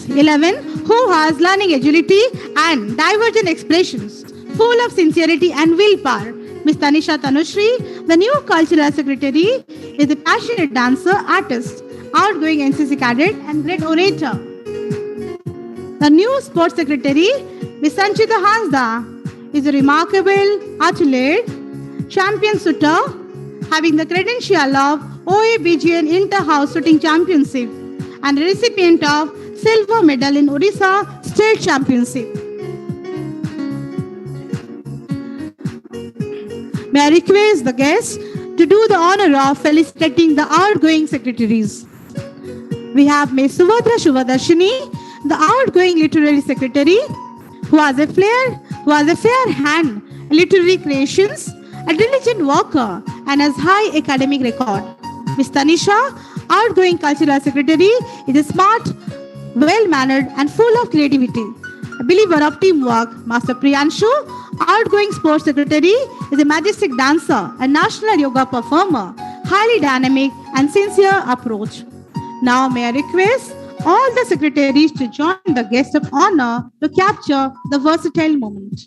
11, who has learning agility and divergent expressions, full of sincerity and willpower. Ms. Tanisha Tanushri, the new cultural secretary, is a passionate dancer, artist, outgoing NCC cadet, and great orator. The new sports secretary, Ms. Sanchita Hansa, is a remarkable athlete, champion shooter, having the credential of OABGN Inter-House Shooting Championship and a recipient of silver medal in Odisha State Championship. May I request the guests to do the honor of felicitating the outgoing secretaries. We have Ms. Subhadra Shuvadarshini, the outgoing literary secretary, who has a fair hand in literary creations, a diligent worker, and has high academic record. Ms. Tanisha, outgoing cultural secretary, is a smart, well-mannered, and full of creativity. A believer of teamwork. Master Priyanshu, outgoing sports secretary, is a majestic dancer, a national yoga performer, highly dynamic and sincere approach. Now may I request all the secretaries to join the guest of honor to capture the versatile moment.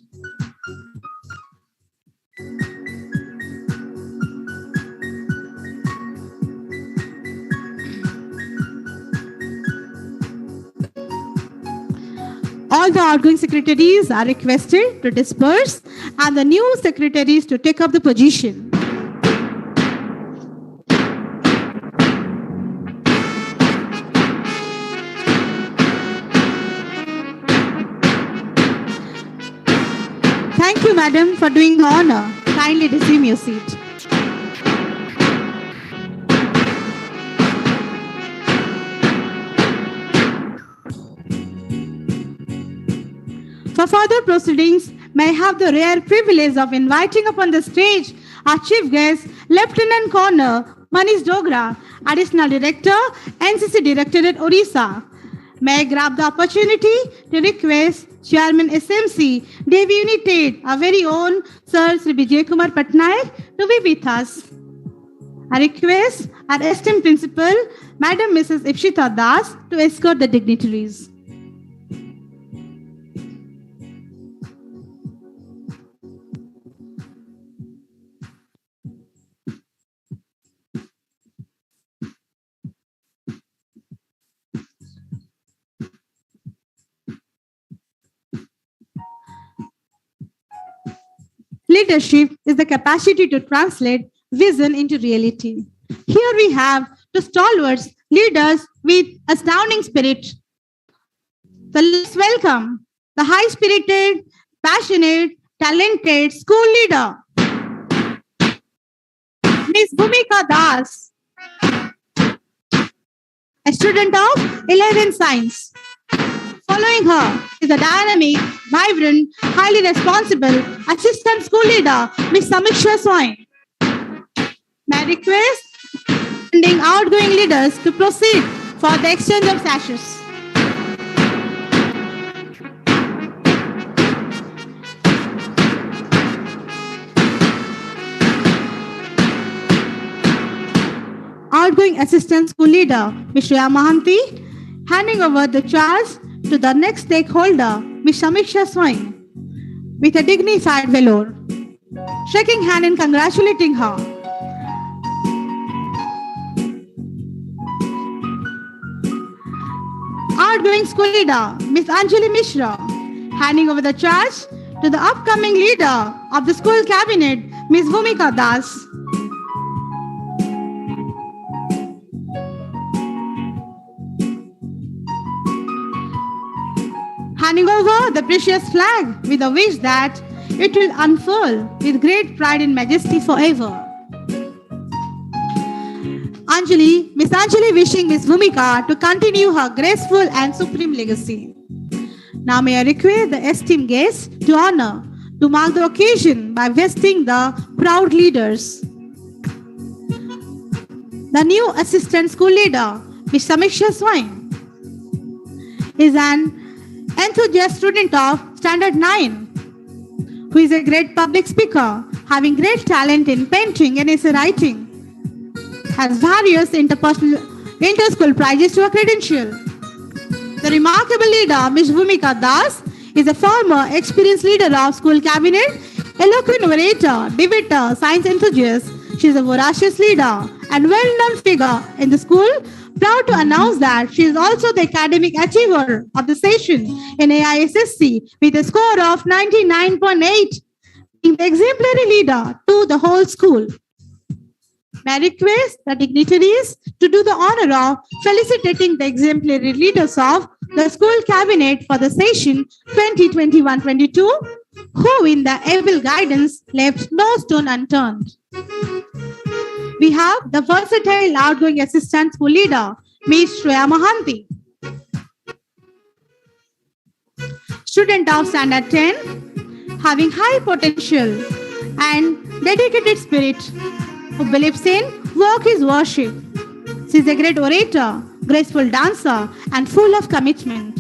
All the outgoing secretaries are requested to disperse and the new secretaries to take up the position. Thank you, madam, for doing the honor. Kindly resume your seat. For further proceedings, may I have the rare privilege of inviting upon the stage our chief guest, Lieutenant Colonel Manish Dogra, Additional Director, NCC Directorate, Odisha. May I grab the opportunity to request Chairman SMC, DAVUNIT-VIII, our very own Sir Sri Vijay Kumar Patnaik, to be with us. I request our esteemed principal, Madam Mrs. Ipshita Das, to escort the dignitaries. Leadership is the capacity to translate vision into reality. Here we have two stalwart leaders with astounding spirit. So let's welcome the high-spirited, passionate, talented school leader, Ms. Bhumika Das, a student of 11th Science. Following her is a dynamic, vibrant, highly responsible assistant school leader, Ms. Samiksha Swain. May I request attending outgoing leaders to proceed for the exchange of sashes. Outgoing assistant school leader, Ms. Shreya Mahanti, handing over the charge to the next stakeholder, Ms. Samiksha Swain, with a dignified velour, shaking hand and congratulating her. Outgoing school leader, Ms. Anjali Mishra, handing over the charge to the upcoming leader of the school cabinet, Ms. Bhumika Das. Handing over the precious flag with a wish that it will unfurl with great pride and majesty forever. Miss Anjali wishing Miss Bhumika to continue her graceful and supreme legacy. Now may I request the esteemed guests to honor, to mark the occasion by vesting the proud leaders. The new assistant school leader, Ms. Samiksha Swain, is an enthusiast student of Standard 9, who is a great public speaker, having great talent in painting and essay writing, has various inter-school prizes to her credential. The remarkable leader, Ms. Bhumika Das, is a former experienced leader of school cabinet, eloquent orator, debater, science enthusiast. She is a voracious leader and well-known figure in the school. Proud to announce that she is also the academic achiever of the session in AISSC with a score of 99.8, being the exemplary leader to the whole school. May I request the dignitaries to do the honor of felicitating the exemplary leaders of the school cabinet for the session 2021-22, who in the able guidance left no stone unturned. We have the versatile outgoing assistant school leader, Ms. Shreya Mohanty. Student of Standard 10, having high potential and dedicated spirit, who believes in work is worship. She is a great orator, graceful dancer, and full of commitment.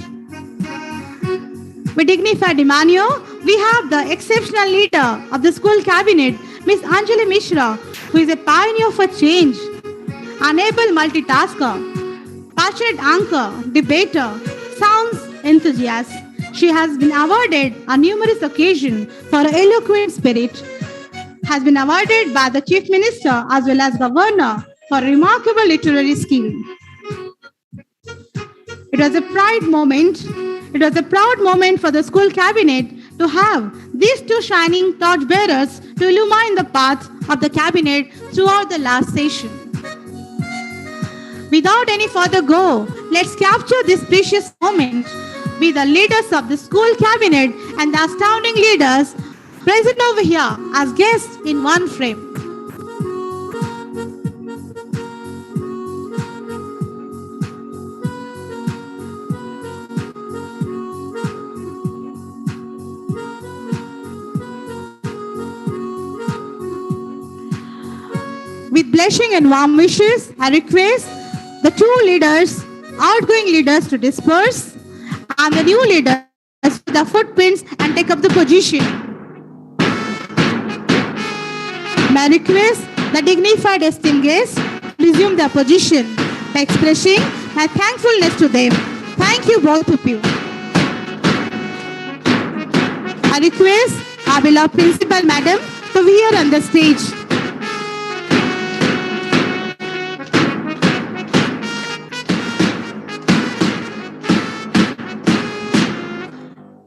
With dignified demeanor, we have the exceptional leader of the school cabinet, Ms. Anjali Mishra, who is a pioneer for change, an able multitasker, passionate anchor, debater, sounds enthusiast. She has been awarded on numerous occasions for her eloquent spirit, has been awarded by the Chief Minister as well as Governor for remarkable literary skill. It was a proud moment for the school cabinet to have these two shining torchbearers to illumine the path of the cabinet throughout the last session. Without any further go, let's capture this precious moment with the leaders of the school cabinet and the astounding leaders present over here as guests in one frame. With blessing and warm wishes, I request the two leaders, outgoing leaders, to disperse, and the new leaders with the footprints and take up the position. May I request the dignified esteemed guests resume their position by expressing my thankfulness to them. Thank you, both of you. I request our beloved Principal Madam to be here on the stage.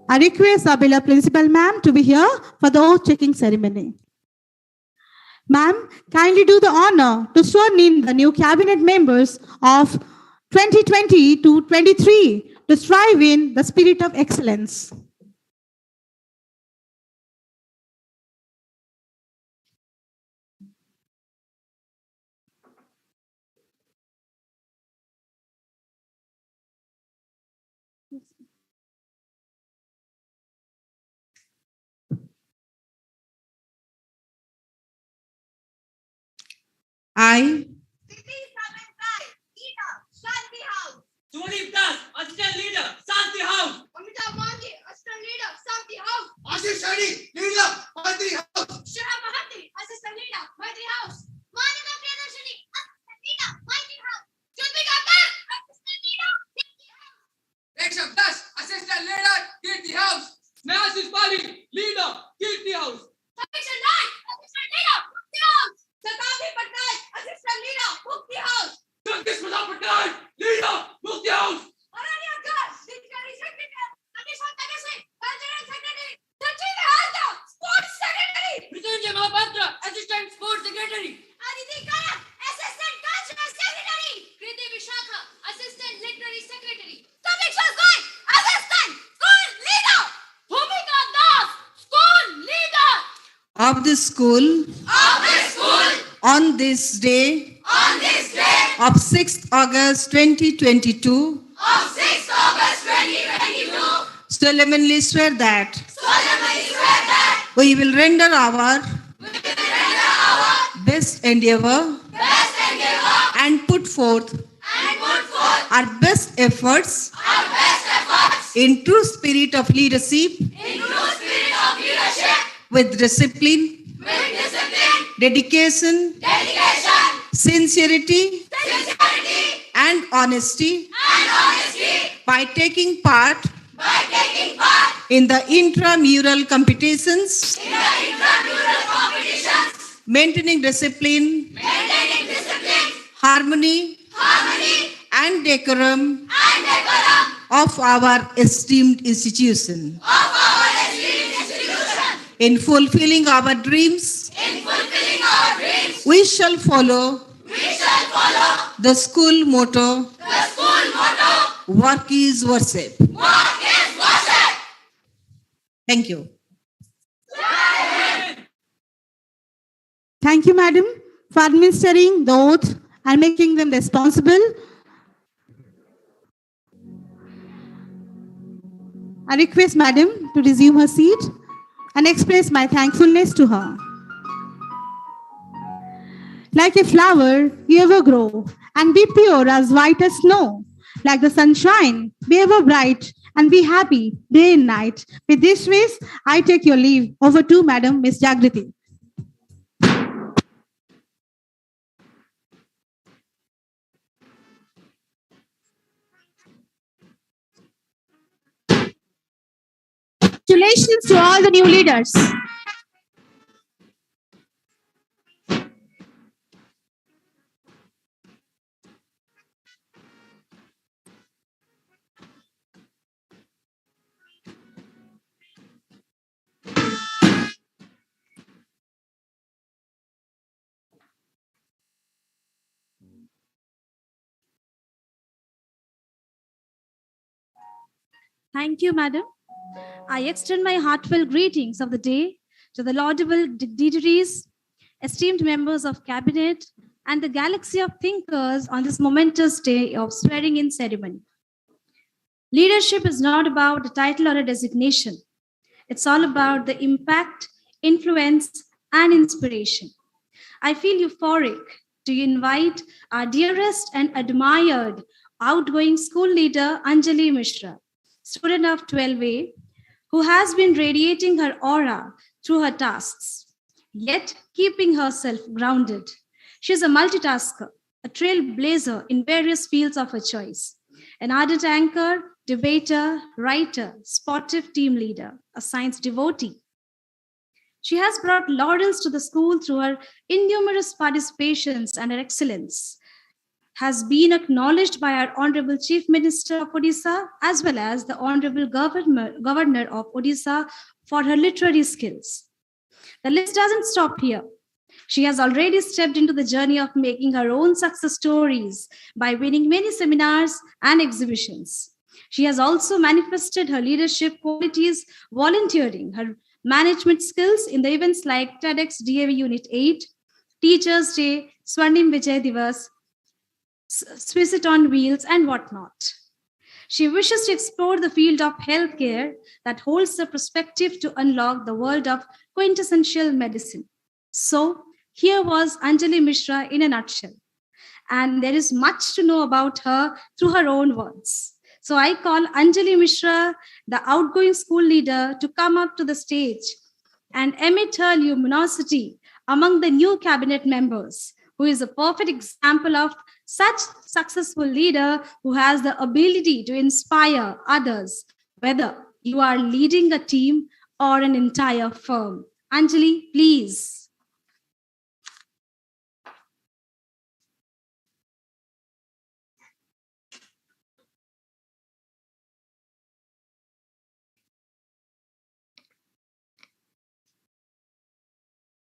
I request our beloved Principal Ma'am to be here for the oath-taking ceremony. Ma'am, kindly do the honor to swear in the new cabinet members of 2020 to 23 to strive in the spirit of excellence. I, Sunil Das, Assistant Leader, Shanti House. Amita Mandi, Assistant Leader, Shanti House. Ashish Reddy, Leader, Mantri House. Shreya Mohanty, Assistant Leader, Mantri House. Monica Priyadarshini, Assistant Leader, Mantri House. Jyotika Kar, Assistant Leader, Kirti House. Reksham Das, Assistant Leader, Kirti House. Snehasis Bali, Leader, Kirti House. Samiksha Nai, Assistant Leader, Mukti House. Satabhi Patnaik, Assistant Leader, Mukti House. Jagdish Prasad Patnaik, Leader, Mukti House. Aranya Gas, Secretary, Manish Satyathi, Cultural Secretary, Secretary of the school on this day of 6th August 2022 solemnly swear that we will render our best endeavor and put forth our best efforts in true spirit of leadership with discipline, dedication, sincerity, and honesty by taking part in the intramural competitions, maintaining discipline, harmony, and decorum of our esteemed institution. In fulfilling our dreams, we shall follow the school motto, work is worship. Thank you. Thank you, madam, for administering the oath and making them responsible. I request madam to resume her seat and express my thankfulness to her. Like a flower, you ever grow and be pure as white as snow. Like the sunshine, be ever bright and be happy day and night. With this wish, I take your leave. Over to Madam Miss Jagriti. Congratulations to all the new leaders. Thank you, madam. I extend my heartfelt greetings of the day to the laudable dignitaries, esteemed members of cabinet, and the galaxy of thinkers on this momentous day of swearing-in ceremony. Leadership is not about a title or a designation. It's all about the impact, influence, and inspiration. I feel euphoric to invite our dearest and admired outgoing school leader, Anjali Mishra, student of 12A, who has been radiating her aura through her tasks, yet keeping herself grounded. She is a multitasker, a trailblazer in various fields of her choice, an ardent anchor, debater, writer, sportive team leader, a science devotee. She has brought laurels to the school through her innumerous participations and her excellence, has been acknowledged by our Honorable Chief Minister of Odisha as well as the Honorable Governor of Odisha for her literary skills. The list doesn't stop here. She has already stepped into the journey of making her own success stories by winning many seminars and exhibitions. She has also manifested her leadership qualities, volunteering her management skills in the events like TEDx DAVUNIT-VIII, Teachers' Day, Swarnim Vijay Divas, Swiss It on Wheels, and whatnot. She wishes to explore the field of healthcare that holds the perspective to unlock the world of quintessential medicine. So, here was Anjali Mishra in a nutshell. And there is much to know about her through her own words. So I call Anjali Mishra, the outgoing school leader, to come up to the stage and emit her luminosity among the new cabinet members, who is a perfect example of such successful leader who has the ability to inspire others, whether you are leading a team or an entire firm. Anjali, please.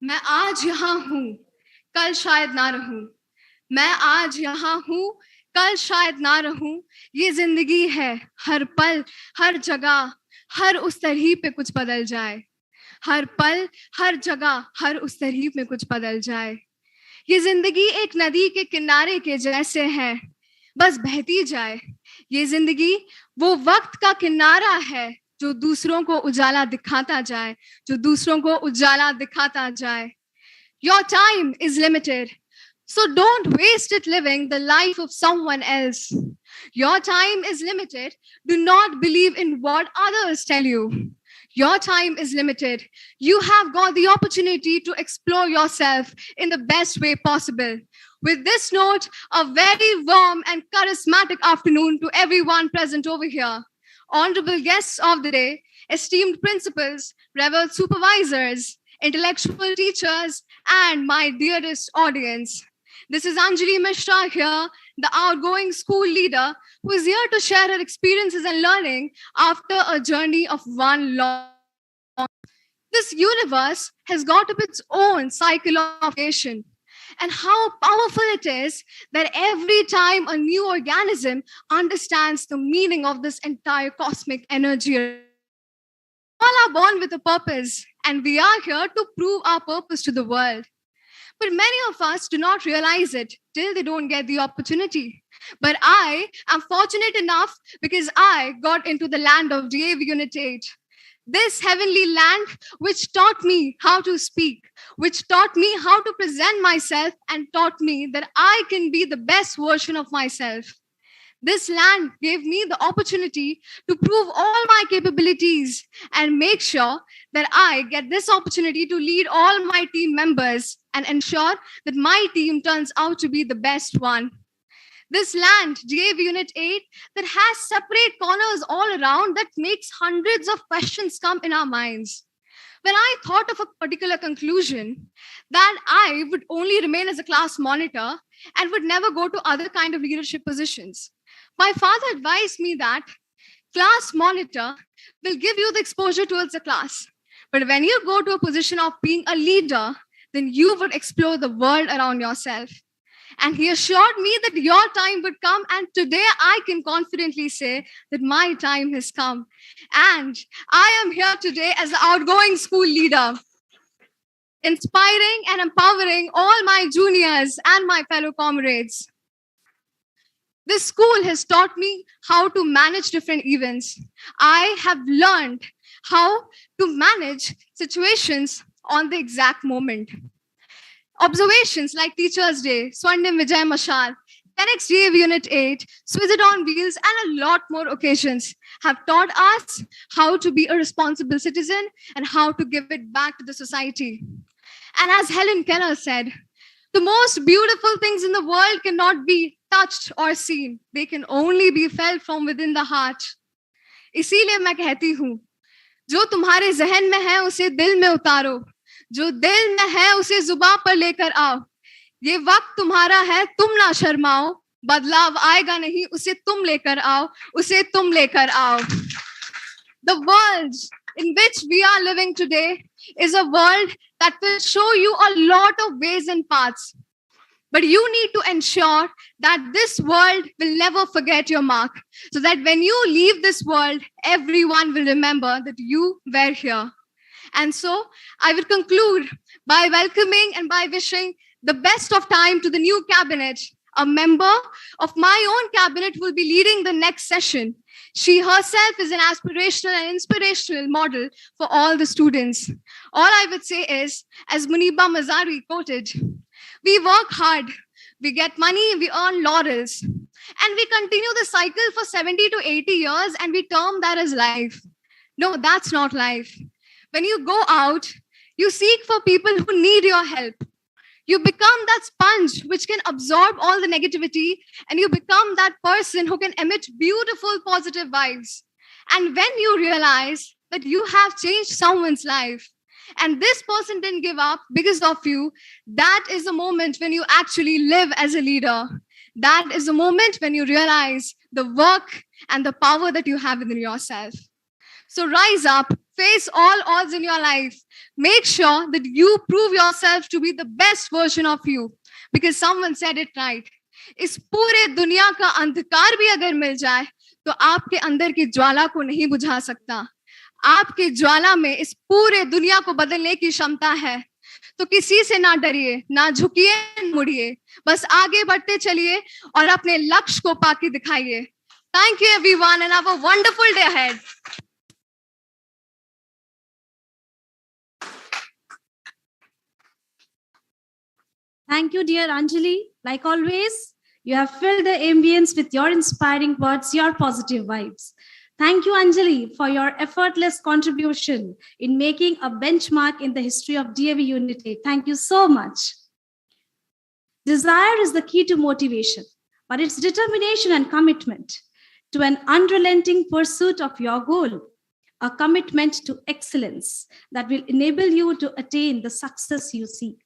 मैं आज यहाँ हूँ, कल शायद ना रहूं। मैं आज यहाँ हूँ, कल शायद ना रहूं। ये जिंदगी है, हर पल, हर जगह, हर उस तरह पे कुछ बदल जाए। हर पल, हर जगह, हर उस तहरीफ में कुछ बदल जाए। ये जिंदगी एक नदी के किनारे के जैसे है, बस बहती जाए। ये जिंदगी वो वक्त का किनारा है जो दूसरों को उजाला दिखाता जाए, जो दूसरों को उजाला दिखाता जाए। Your time is limited, so don't waste it living the life of someone else. Your time is limited. Do not believe in what others tell you. Your time is limited. You have got the opportunity to explore yourself in the best way possible. With this note, a very warm and charismatic afternoon to everyone present over here. Honorable guests of the day, esteemed principals, revered supervisors, intellectual teachers, and my dearest audience. This is Anjali Mishra here, the outgoing school leader who is here to share her experiences and learning after a journey of one long. This universe has got up its own cycle of creation. And how powerful it is that every time a new organism understands the meaning of this entire cosmic energy. All are born with a purpose, and we are here to prove our purpose to the world. But many of us do not realize it till they don't get the opportunity. But I am fortunate enough because I got into the land of DAVUNIT-VIII. This heavenly land which taught me how to speak, which taught me how to present myself, and taught me that I can be the best version of myself. This land gave me the opportunity to prove all my capabilities and make sure that I get this opportunity to lead all my team members and ensure that my team turns out to be the best one. This land, DAVUNIT-VIII, that has separate corners all around that makes hundreds of questions come in our minds. When I thought of a particular conclusion that I would only remain as a class monitor and would never go to other kind of leadership positions, my father advised me that class monitor will give you the exposure towards the class. But when you go to a position of being a leader, then you would explore the world around yourself. And he assured me that your time would come. And today I can confidently say that my time has come. And I am here today as the outgoing school leader, inspiring and empowering all my juniors and my fellow comrades. This school has taught me how to manage different events. I have learned how to manage situations on the exact moment. Observations like Teachers' Day, Swarnim Vijay Mashal, 10x DAVUNIT-VIII, Swiss It on Wheels, and a lot more occasions have taught us how to be a responsible citizen and how to give it back to the society. And as Helen Keller said, the most beautiful things in the world cannot be touched or seen. They can only be felt from within the heart. इसीलिए मैं कहती हूँ, जो तुम्हारे जहन में है उसे दिल में उतारो, जो दिल में है उसे जुबान पर लेकर आओ. ये वक्त तुम्हारा है, तुम ना शर्माओ. बदलाव आएगा नहीं, उसे तुम लेकर आओ, उसे तुम लेकर आओ. The world in which we are living today is a world that will show you a lot of ways and paths. But you need to ensure that this world will never forget your mark, so that when you leave this world, everyone will remember that you were here. And so I will conclude by welcoming and by wishing the best of time to the new cabinet. A member of my own cabinet will be leading the next session. She herself is an aspirational and inspirational model for all the students. All I would say is, as Muniba Mazari quoted, we work hard, we get money, we earn laurels, and we continue the cycle for 70 to 80 years and we term that as life. No, that's not life. When you go out, you seek for people who need your help. You become that sponge which can absorb all the negativity, and you become that person who can emit beautiful positive vibes. And when you realize that you have changed someone's life, and this person didn't give up because of you, that is the moment when you actually live as a leader. That is the moment when you realize the work and the power that you have within yourself. So rise up, face all odds in your life. Make sure that you prove yourself to be the best version of you. Because someone said it right. इस पूरे दुनिया का अंधकार भी अगर मिल जाए, तो आपके अंदर की ज्वाला को नहीं बुझा सकता। आपके ज्वाला में इस पूरे दुनिया को बदलने की क्षमता है। तो किसी से ना डरिए, ना झुकिए, ना मुड़िए, बस आगे बढ़ते चलिए और अपने लक्ष्य को पाके दिखाइए। Thank you everyone and have a wonderful day ahead. Thank you, dear Anjali. Like always, you have filled the ambience with your inspiring words, your positive vibes. Thank you, Anjali, for your effortless contribution in making a benchmark in the history of DAV Unit 8. Thank you so much. Desire is the key to motivation, but it's determination and commitment to an unrelenting pursuit of your goal, a commitment to excellence that will enable you to attain the success you seek.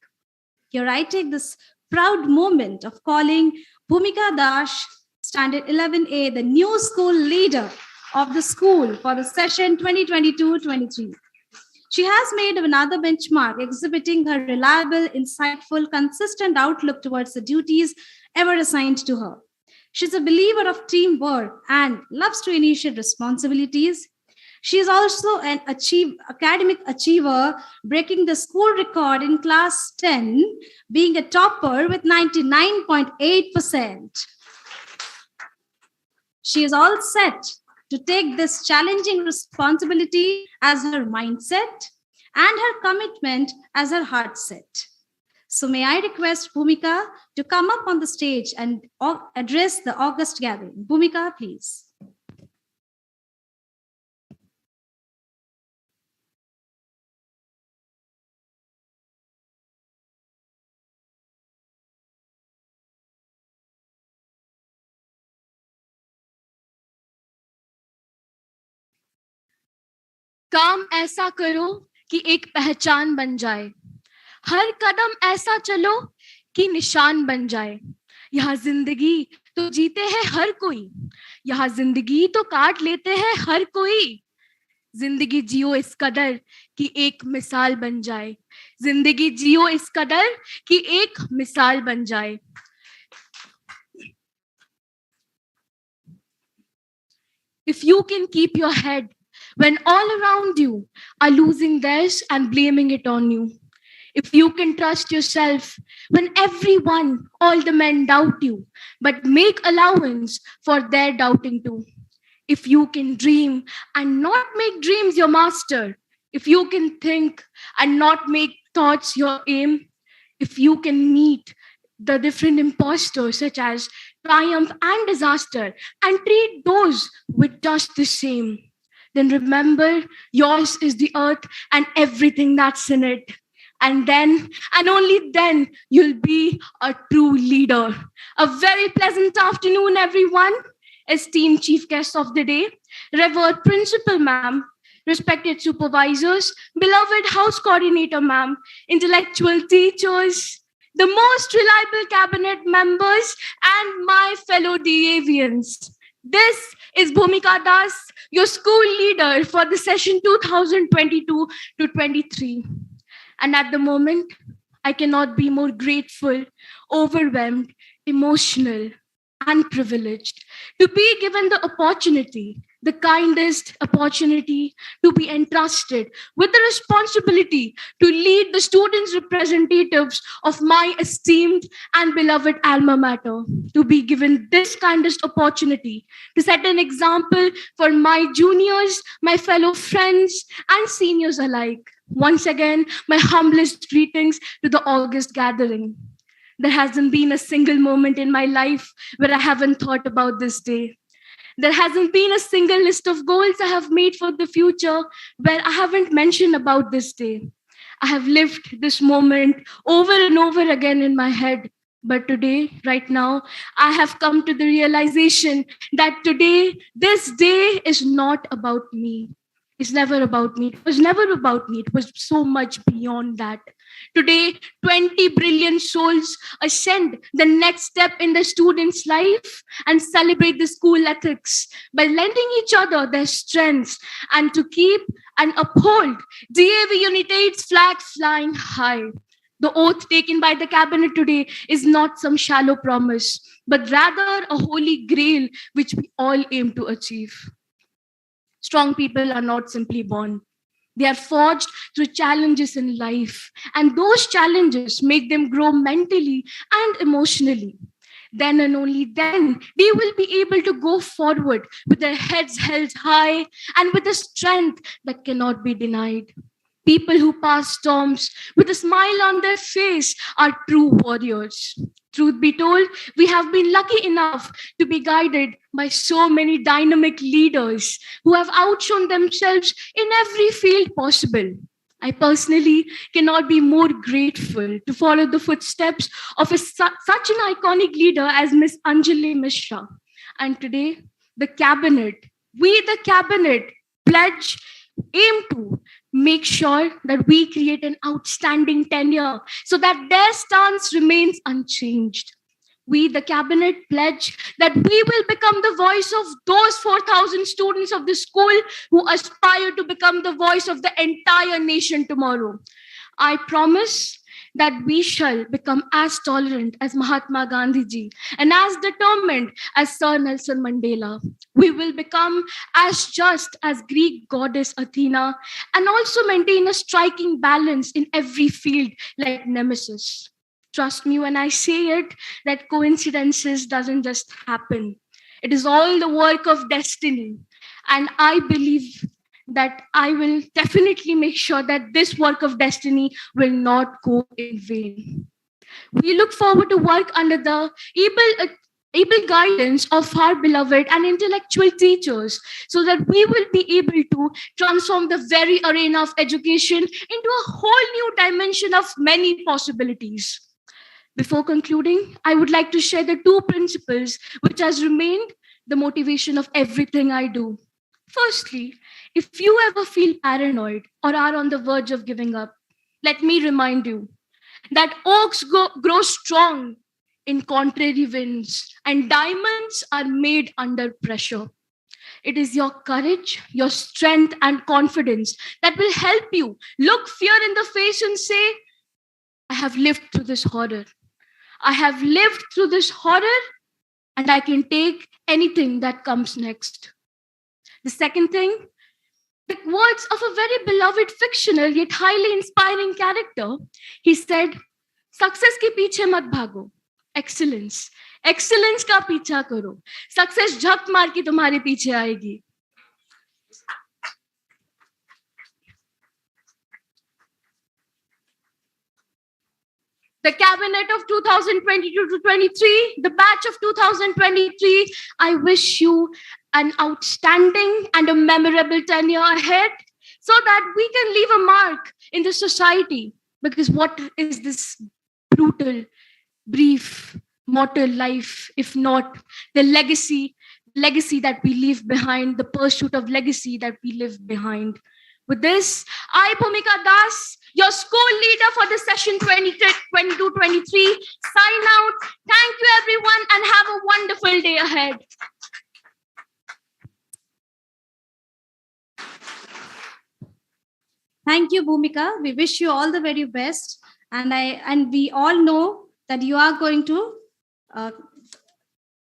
Here I take this proud moment of calling Bhumika Dash, Standard 11A, the new school leader of the school for the session 2022-23. She has made another benchmark, exhibiting her reliable, insightful, consistent outlook towards the duties ever assigned to her. She's a believer of teamwork and loves to initiate responsibilities. She is also an academic achiever, breaking the school record in class 10, being a topper with 99.8%. She is all set to take this challenging responsibility as her mindset and her commitment as her heart set. So may I request Bhumika to come up on the stage and address the August gathering. Bhumika, please. काम ऐसा करो कि एक पहचान बन जाए, हर कदम ऐसा चलो कि निशान बन जाए। यहाँ जिंदगी तो जीते हैं हर कोई, यहाँ जिंदगी तो काट लेते हैं हर कोई। जिंदगी जियो इस कदर कि एक मिसाल बन जाए, जिंदगी जियो इस कदर कि एक मिसाल बन जाए। If you can keep your head when all around you are losing theirs and blaming it on you, if you can trust yourself when everyone, all the men doubt you, but make allowance for their doubting too, if you can dream and not make dreams your master, if you can think and not make thoughts your aim, if you can meet the different imposters such as triumph and disaster and treat those with just the same, then remember yours is the earth and everything that's in it. And then, and only then, you'll be a true leader. A very pleasant afternoon, everyone. Esteemed chief guest of the day, revered principal ma'am, respected supervisors, beloved house coordinator ma'am, intellectual teachers, the most reliable cabinet members, and my fellow DAVians. This is Bhumika Das, your school leader for the session 2022-23. And at the moment, I cannot be more grateful, overwhelmed, emotional, and privileged to be given the opportunity, the kindest opportunity to be entrusted with the responsibility to lead the students representatives of my esteemed and beloved alma mater, to be given this kindest opportunity to set an example for my juniors, my fellow friends, and seniors alike. Once again, my humblest greetings to the August gathering. There hasn't been a single moment in my life where I haven't thought about this day. There hasn't been a single list of goals I have made for the future where I haven't mentioned about this day. I have lived this moment over and over again in my head. But today, right now, I have come to the realization that today, this day is not about me. It's never about me. It was never about me. It was so much beyond that. Today, 20 brilliant souls ascend the next step in the student's life and celebrate the school ethics by lending each other their strengths and to keep and uphold DAV Unit 8's flag flying high. The oath taken by the cabinet today is not some shallow promise, but rather a holy grail which we all aim to achieve. Strong people are not simply born. They are forged through challenges in life, and those challenges make them grow mentally and emotionally. Then and only then they will be able to go forward with their heads held high and with a strength that cannot be denied. People who pass storms with a smile on their face are true warriors. Truth be told, we have been lucky enough to be guided by so many dynamic leaders who have outshone themselves in every field possible. I personally cannot be more grateful to follow the footsteps of such an iconic leader as Miss Anjali Mishra. And today, the cabinet, we the cabinet, pledge, aim to make sure that we create an outstanding tenure so that their stance remains unchanged. We, the cabinet, pledge that we will become the voice of those 4,000 students of the school who aspire to become the voice of the entire nation tomorrow. I promise that we shall become as tolerant as Mahatma Gandhi ji and as determined as Sir Nelson Mandela. We will become as just as Greek goddess Athena and also maintain a striking balance in every field like Nemesis. Trust me when I say it, that coincidences doesn't just happen. It is all the work of destiny. And I believe that I will definitely make sure that this work of destiny will not go in vain. We look forward to work under the able guidance of our beloved and intellectual teachers so that we will be able to transform the very arena of education into a whole new dimension of many possibilities. Before concluding, I would like to share the two principles which has remained the motivation of everything I do. Firstly, if you ever feel paranoid or are on the verge of giving up, let me remind you that oaks grow strong in contrary winds and diamonds are made under pressure. It is your courage, your strength, and confidence that will help you look fear in the face and say, I have lived through this horror. I have lived through this horror and I can take anything that comes next. The second thing, the words of a very beloved fictional yet highly inspiring character. He said, success ke piche mat bhago. Excellence. Excellence ka picha karo. Success jhak maar ke tumhare piche aayegi. The cabinet of 2022 to 23, the batch of 2023, I wish you an outstanding and a memorable tenure ahead so that we can leave a mark in the society. Because what is this brutal, brief, mortal life, if not the legacy that we leave behind, the pursuit of legacy that we leave behind. With this, I, Bhumika Das, your school leader for the session 22-23, sign out. Thank you, everyone, and have a wonderful day ahead. Thank you, Bhumika. We wish you all the very best. And we all know that you are going to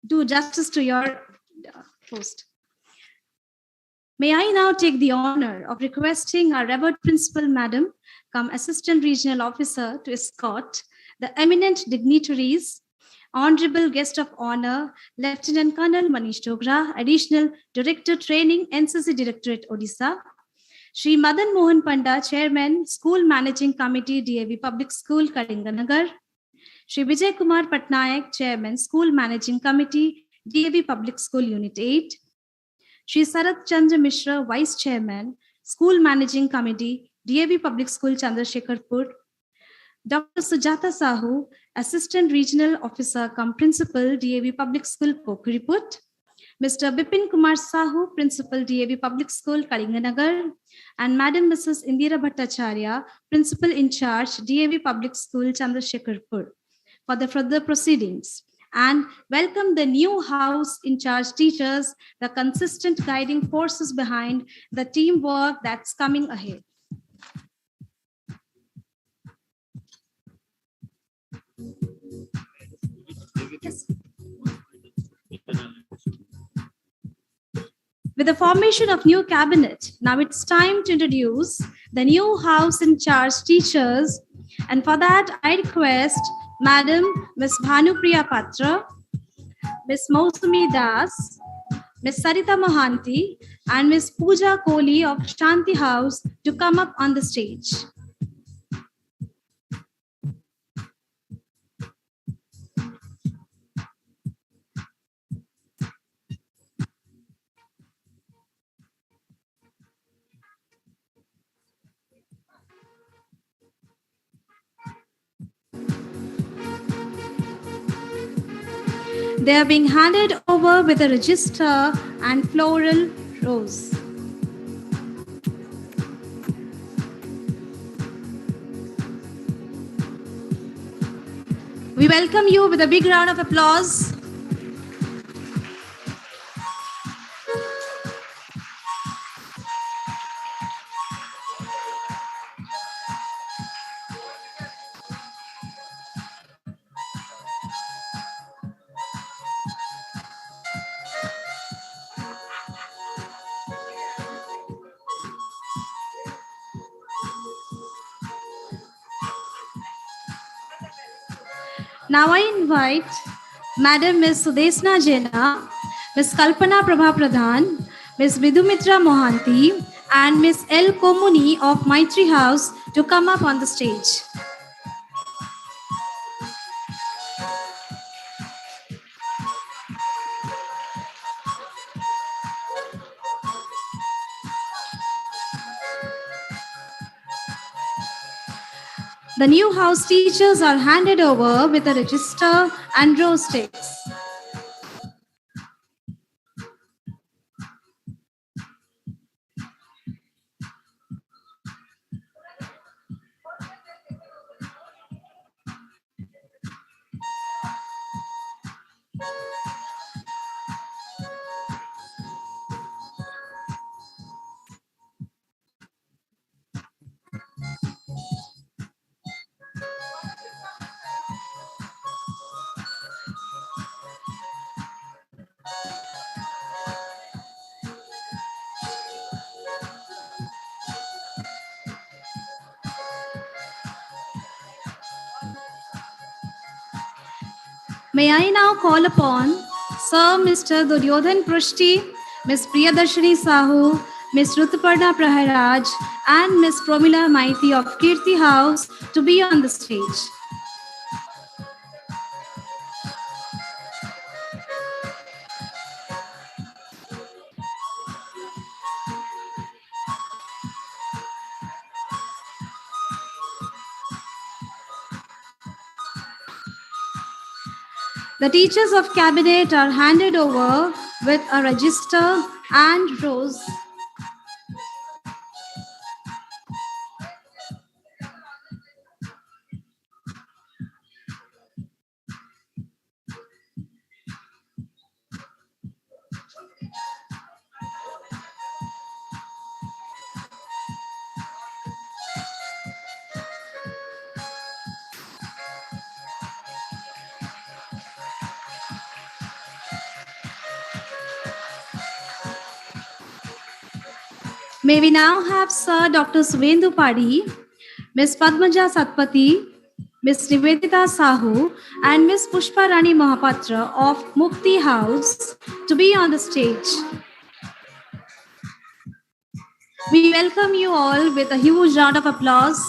do justice to your post. May I now take the honor of requesting our Revered Principal Madam, come Assistant Regional Officer, to escort the eminent dignitaries, Honorable Guest of Honor, Lieutenant Colonel Manish Chokra, Additional Director Training, NCC Directorate, Odisha, Shri Madan Mohan Panda, Chairman, School Managing Committee, DAV Public School, Kalinganagar, Shri Vijay Kumar Patnaik, Chairman, School Managing Committee, DAV Public School, Unit 8, Shri Sarath Chandra Mishra, Vice Chairman, School Managing Committee, DAV Public School, Chandrasekharpur, Dr. Sujata Sahu, Assistant Regional Officer cum Principal, DAV Public School, Pokhuriput, Mr. Bipin Kumar Sahu, Principal, DAV Public School, Kalinganagar, and Madam Mrs. Indira Bhattacharya, Principal in Charge, DAV Public School, Chandrasekharpur, for the further proceedings. And welcome the new house in charge teachers, the consistent guiding forces behind the teamwork that's coming ahead. With the formation of new cabinet, now it's time to introduce the new house in charge teachers. And for that, I request Madam Ms. Bhanupriya Patra, Ms. Mausumi Das, Ms. Sarita Mohanty, and Ms. Pooja Kohli of Shanti House to come up on the stage. They are being handed over with a register and floral rose. We welcome you with a big round of applause. Now I invite Madam Ms. Sudesna Jena, Ms. Kalpana Prabha Pradhan, Ms. Vidumitra Mohanty, and Ms. L. Komuni of Maitri House to come up on the stage. The new house teachers are handed over with a register and rose sticks. May I now call upon Sir Mr. Duryodhan Prushti, Ms. Priyadarshini Sahu, Ms. Rutuparna Praharaj, and Ms. Promila Maiti of Kirti House to be on the stage. The teachers of cabinet are handed over with a register and rose. May we now have Sir Dr. Suvendu Padi, Ms. Padmaja Satpathy, Ms. Nivedita Sahu, and Ms. Pushpa Rani Mahapatra of Mukti House to be on the stage. We welcome you all with a huge round of applause.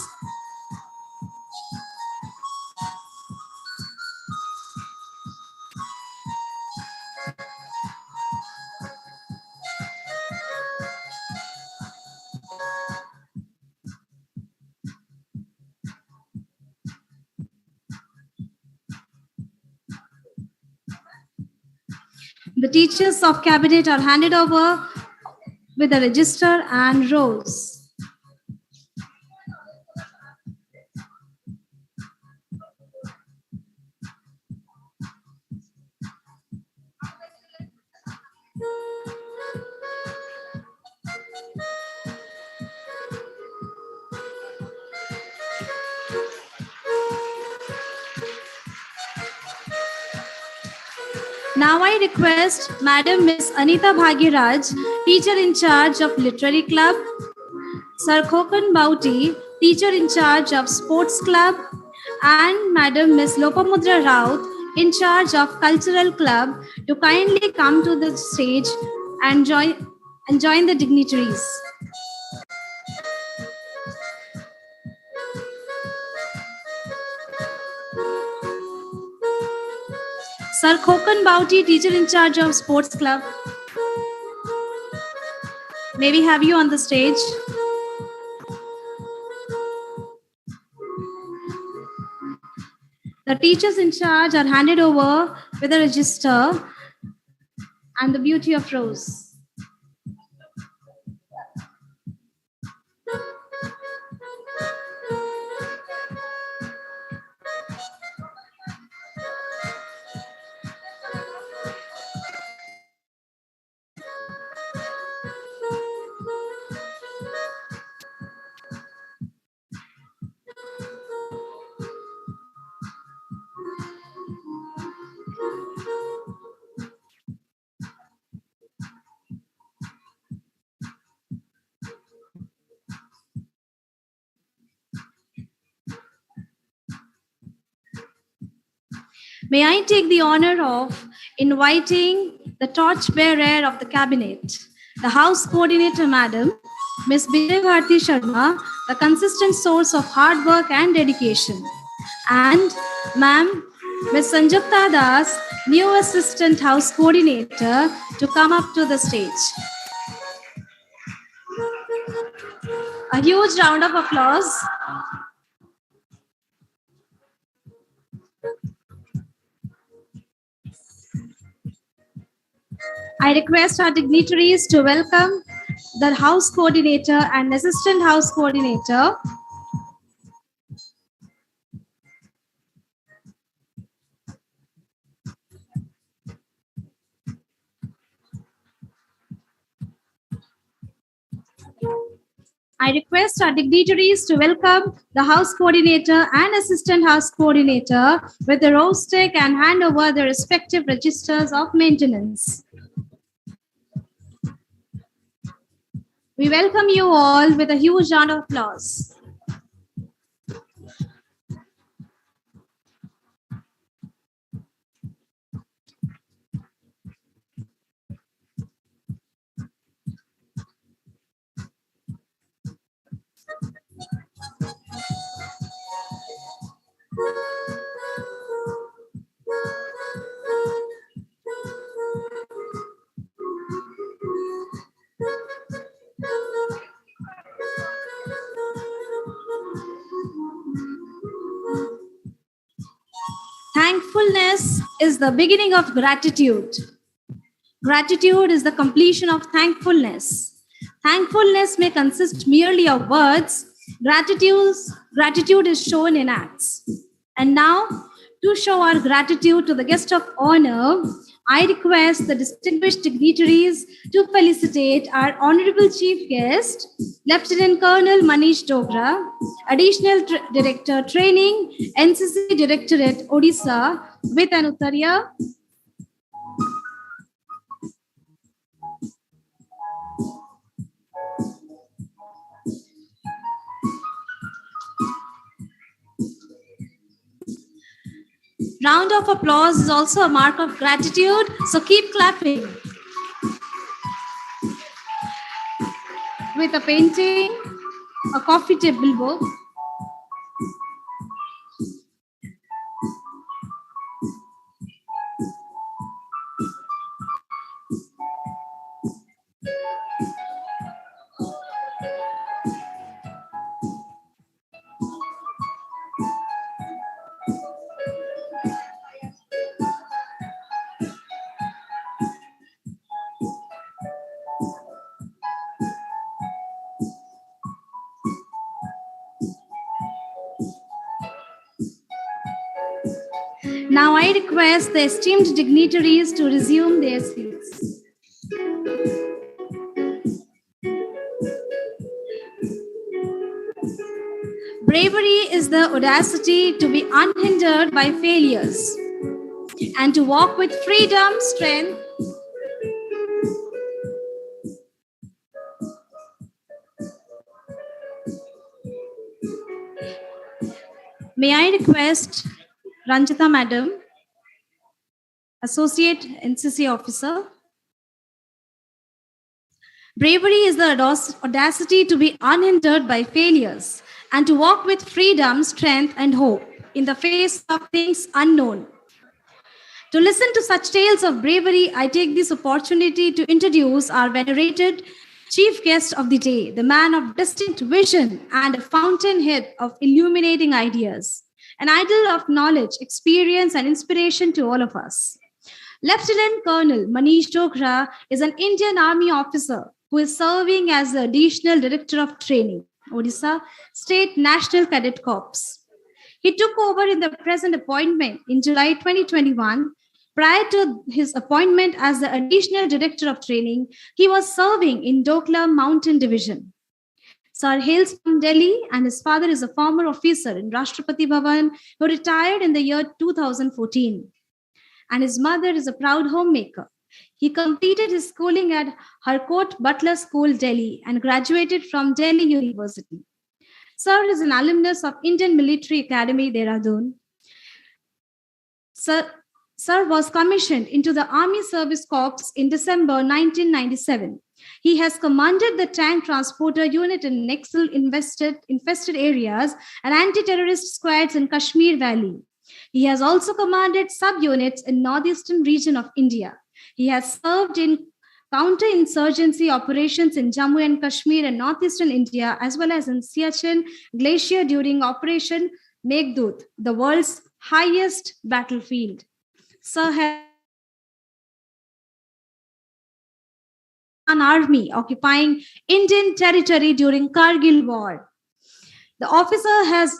The teachers of cabinet are handed over with a register and rose. Now I request Madam Miss Anita Bhagiraj, teacher in charge of Literary Club, Sir Khokan Bauti, teacher in charge of Sports Club, and Madam Miss Lopamudra Raut, in charge of Cultural Club, to kindly come to the stage and join the dignitaries. Sir Khokan Bauti, teacher in charge of Sports Club. May we have you on the stage? The teachers in charge are handed over with a register and the beauty of rose. May I take the honor of inviting the torchbearer of the cabinet, the House Coordinator Madam, Ms. Bijay Bharti Sharma, the consistent source of hard work and dedication, and Ma'am, Ms. Sanjukta Das, new Assistant House Coordinator, to come up to the stage. A huge round of applause. I request our dignitaries to welcome the House Coordinator and Assistant House Coordinator. I request our dignitaries to welcome the House Coordinator and Assistant House Coordinator with the rose stick and hand over the respective registers of maintenance. We welcome you all with a huge round of applause. Thankfulness is the beginning of gratitude. Gratitude is the completion of thankfulness. Thankfulness may consist merely of words. Gratitude is shown in acts. And now, to show our gratitude to the guest of honor, I request the distinguished dignitaries to felicitate our Honorable Chief Guest, Lieutenant Colonel Manish Chokra, Additional Director Training, NCC Directorate, Odisha, with an Uttariya. Round of applause is also a mark of gratitude, so keep clapping. With a painting, a coffee table book, now I request the esteemed dignitaries to resume their seats. Bravery is the audacity to be unhindered by failures. and to walk with freedom, strength, may I request Ranjita Madam, Associate NCC Officer. Bravery is the audacity to be unhindered by failures and to walk with freedom, strength, and hope in the face of things unknown. To listen to such tales of bravery, I take this opportunity to introduce our venerated chief guest of the day, the man of distinct vision and a fountainhead of illuminating ideas, an idol of knowledge, experience, and inspiration to all of us. Lieutenant Colonel Manish Chokra is an Indian Army officer who is serving as the Additional Director of Training, Odisha State National Cadet Corps. He took over in the present appointment in July 2021. Prior to his appointment as the Additional Director of Training, he was serving in Dokla Mountain Division. Sir hails from Delhi and his father is a former officer in Rashtrapati Bhavan who retired in the year 2014. And his mother is a proud homemaker. He completed his schooling at Harcourt Butler School, Delhi, and graduated from Delhi University. Sir is an alumnus of Indian Military Academy, Dehradun. Sir was commissioned into the Army Service Corps in December 1997. He has commanded the tank transporter unit in infested areas and anti-terrorist squads in Kashmir Valley. He has also commanded subunits in northeastern region of India. He has served in counter-insurgency operations in Jammu and Kashmir and northeastern India, as well as in Siachen Glacier during Operation Meghdut, the world's highest battlefield. Sir has an army occupying Indian territory during Kargil War. The officer has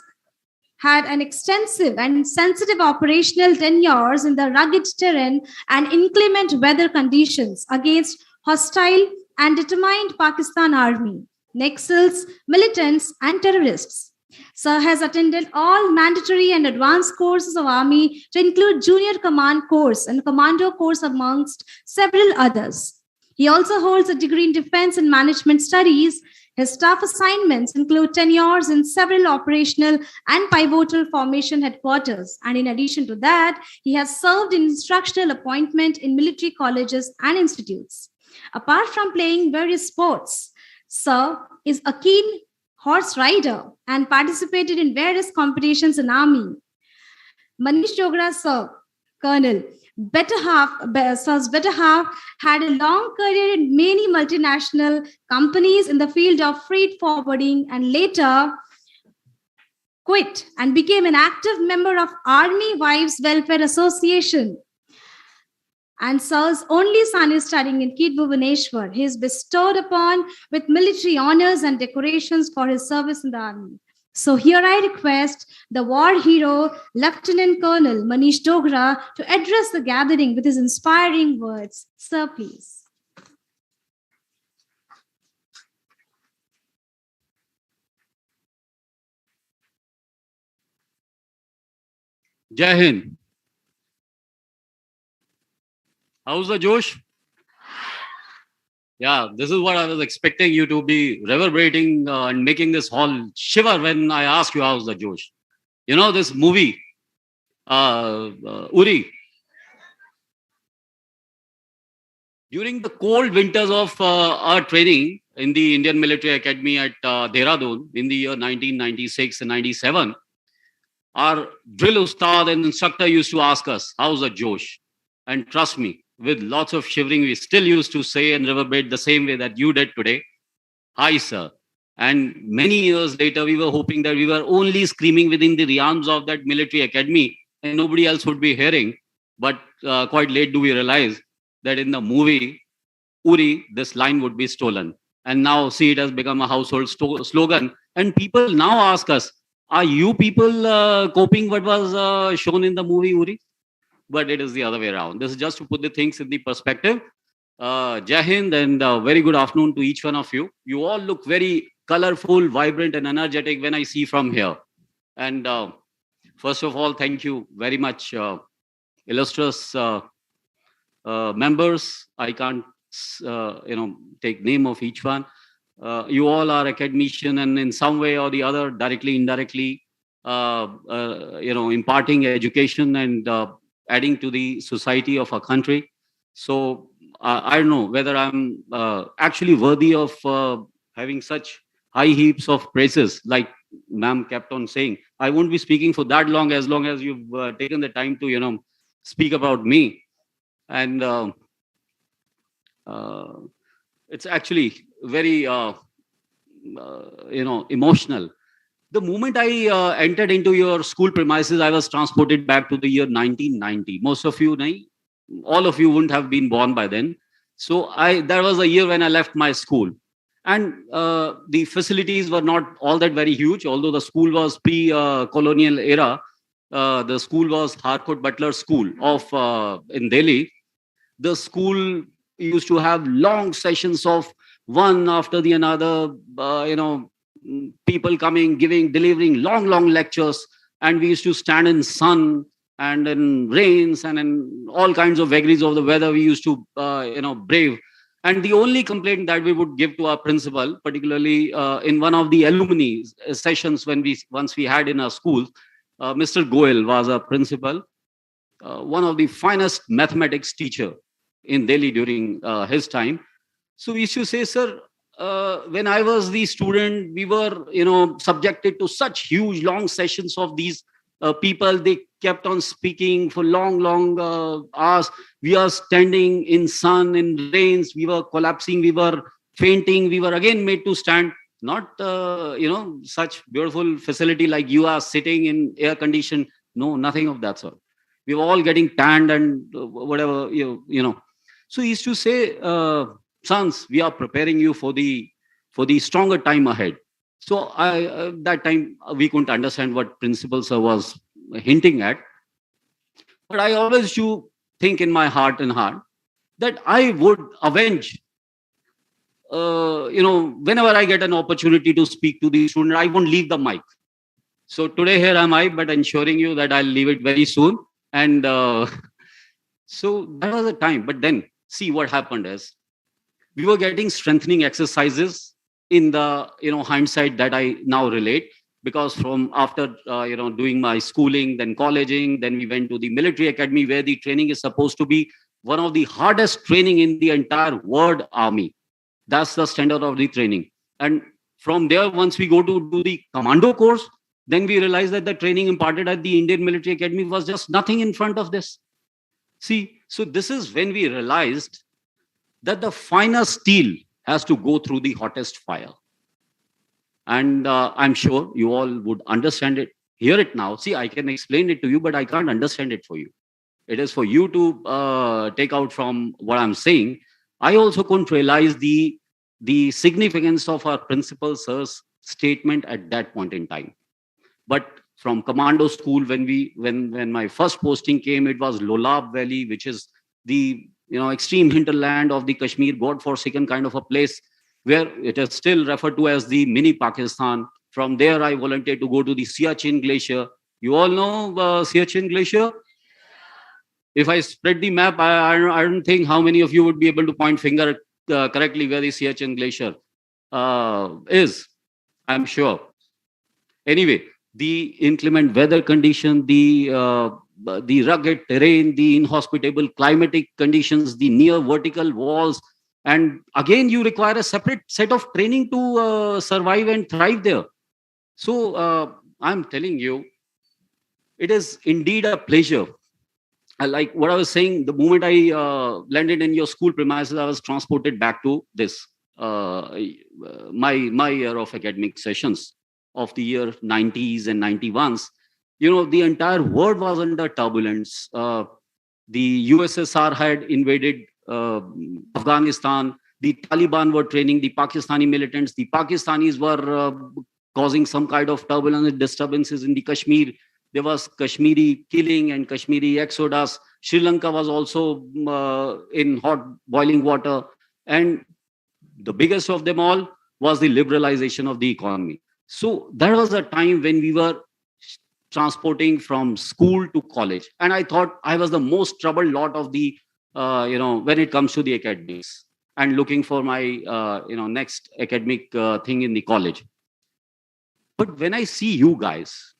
had an extensive and sensitive operational tenures in the rugged terrain and inclement weather conditions against hostile and determined Pakistan Army, Naxals, militants, and terrorists. Sir has attended all mandatory and advanced courses of Army to include Junior Command Course and Commando Course amongst several others. He also holds a degree in Defense and Management Studies. His staff assignments include tenures in several operational and pivotal formation headquarters. And in addition to that, he has served in instructional appointment in military colleges and institutes. Apart from playing various sports, Sir is a keen horse rider and participated in various competitions in Army. Manish Chokra, Sir, Colonel, Sir's better half had a long career in many multinational companies in the field of freight forwarding and later quit and became an active member of Army Wives Welfare Association. And Sir's only son is studying in KIIT Bhubaneswar. He is bestowed upon with military honors and decorations for his service in the Army. So here I request the war hero, Lieutenant Colonel Manish Dogra, to address the gathering with his inspiring words. Sir, please. Jai Hind. How's the Josh? Yeah, this is what I was expecting you to be reverberating and making this hall shiver when I ask you how's the Josh. You know this movie, Uri. During the cold winters of our training in the Indian Military Academy at Dehradun in the year 1996 and 97, our drill ustad and instructor used to ask us, how's the Josh? And trust me, with lots of shivering, we still used to say and reverberate the same way that you did today. Hi, sir. And many years later, we were hoping that we were only screaming within the realms of that military academy and nobody else would be hearing. But quite late do we realize that in the movie, Uri, this line would be stolen. And now see, it has become a household slogan. And people now ask us, are you people copying what was shown in the movie Uri? But it is the other way around. This is just to put the things in the perspective. Jai Hind and very good afternoon to each one of you. You all look very colorful, vibrant and energetic when I see from here. And first of all, thank you very much illustrious members. I can't, take name of each one. You all are academician, and in some way or the other, directly, indirectly, imparting education and adding to the society of our country. So I don't know whether I'm actually worthy of having such high heaps of praises, like ma'am kept on saying. I won't be speaking for that long, as you've taken the time to, speak about me. And it's actually very, emotional. The moment I entered into your school premises, I was transported back to the year 1990. Most of you, all of you wouldn't have been born by then. So there was a year when I left my school. And the facilities were not all that very huge, although the school was pre-colonial era. The school was Harcourt Butler School in Delhi. The school used to have long sessions of one after the another, people coming, delivering long lectures. And we used to stand in sun and in rains and in all kinds of vagaries of the weather we used to, brave. And the only complaint that we would give to our principal, particularly in one of the alumni sessions once we had in our school, Mr. Goel was our principal, one of the finest mathematics teacher in Delhi during his time. So we used to say, sir, when I was the student, we were, subjected to such huge, long sessions of these people. They kept on speaking for long hours. We are standing in sun, in rains. We were collapsing. We were fainting. We were again made to stand. Not, such beautiful facility like you are sitting in air condition. No, nothing of that sort. We were all getting tanned and whatever, So he used to say, sons, we are preparing you for the stronger time ahead. So that time we couldn't understand what principal sir was hinting at. But I always used to think in my heart that I would avenge, whenever I get an opportunity to speak to the student, I won't leave the mic. So today here am I, but ensuring you that I'll leave it very soon. And so that was the time. But then see what happened is we were getting strengthening exercises in the hindsight that I now relate, because from after doing my schooling, then colleging, then we went to the military academy where the training is supposed to be one of the hardest training in the entire world army. That's the standard of the training. And from there, once we go to do the commando course, then we realize that the training imparted at the Indian Military Academy was just nothing in front of this. See, so this is when we realized that the finest steel has to go through the hottest fire. And I'm sure you all would understand it, hear it now. See, I can explain it to you, but I can't understand it for you. It is for you to take out from what I'm saying. I also couldn't realize the significance of our principal sir's statement at that point in time. But from commando school, when my first posting came, it was Lolab Valley, which is the extreme hinterland of the Kashmir, God-forsaken kind of a place, where it is still referred to as the mini Pakistan. From there, I volunteered to go to the Siachen Glacier. You all know Siachen Glacier? If I spread the map, I don't think how many of you would be able to point finger correctly where the Siachen Glacier is. I'm sure. Anyway, the inclement weather condition, the rugged terrain, the inhospitable climatic conditions, the near vertical walls, and again, you require a separate set of training to survive and thrive there. So I'm telling you, it is indeed a pleasure. Like what I was saying, the moment I landed in your school premises, I was transported back to this, my year of academic sessions of the year 90s and 91s. The entire world was under turbulence. The USSR had invaded Afghanistan. The Taliban were training the Pakistani militants. The Pakistanis were causing some kind of turbulence and disturbances in the Kashmir. There was Kashmiri killing and Kashmiri exodus. Sri Lanka was also in hot boiling water. And the biggest of them all was the liberalization of the economy. So that was a time when we were transporting from school to college. And I thought I was the most troubled lot of the, when it comes to the academics and looking for my, next academic thing in the college. But when I see you guys,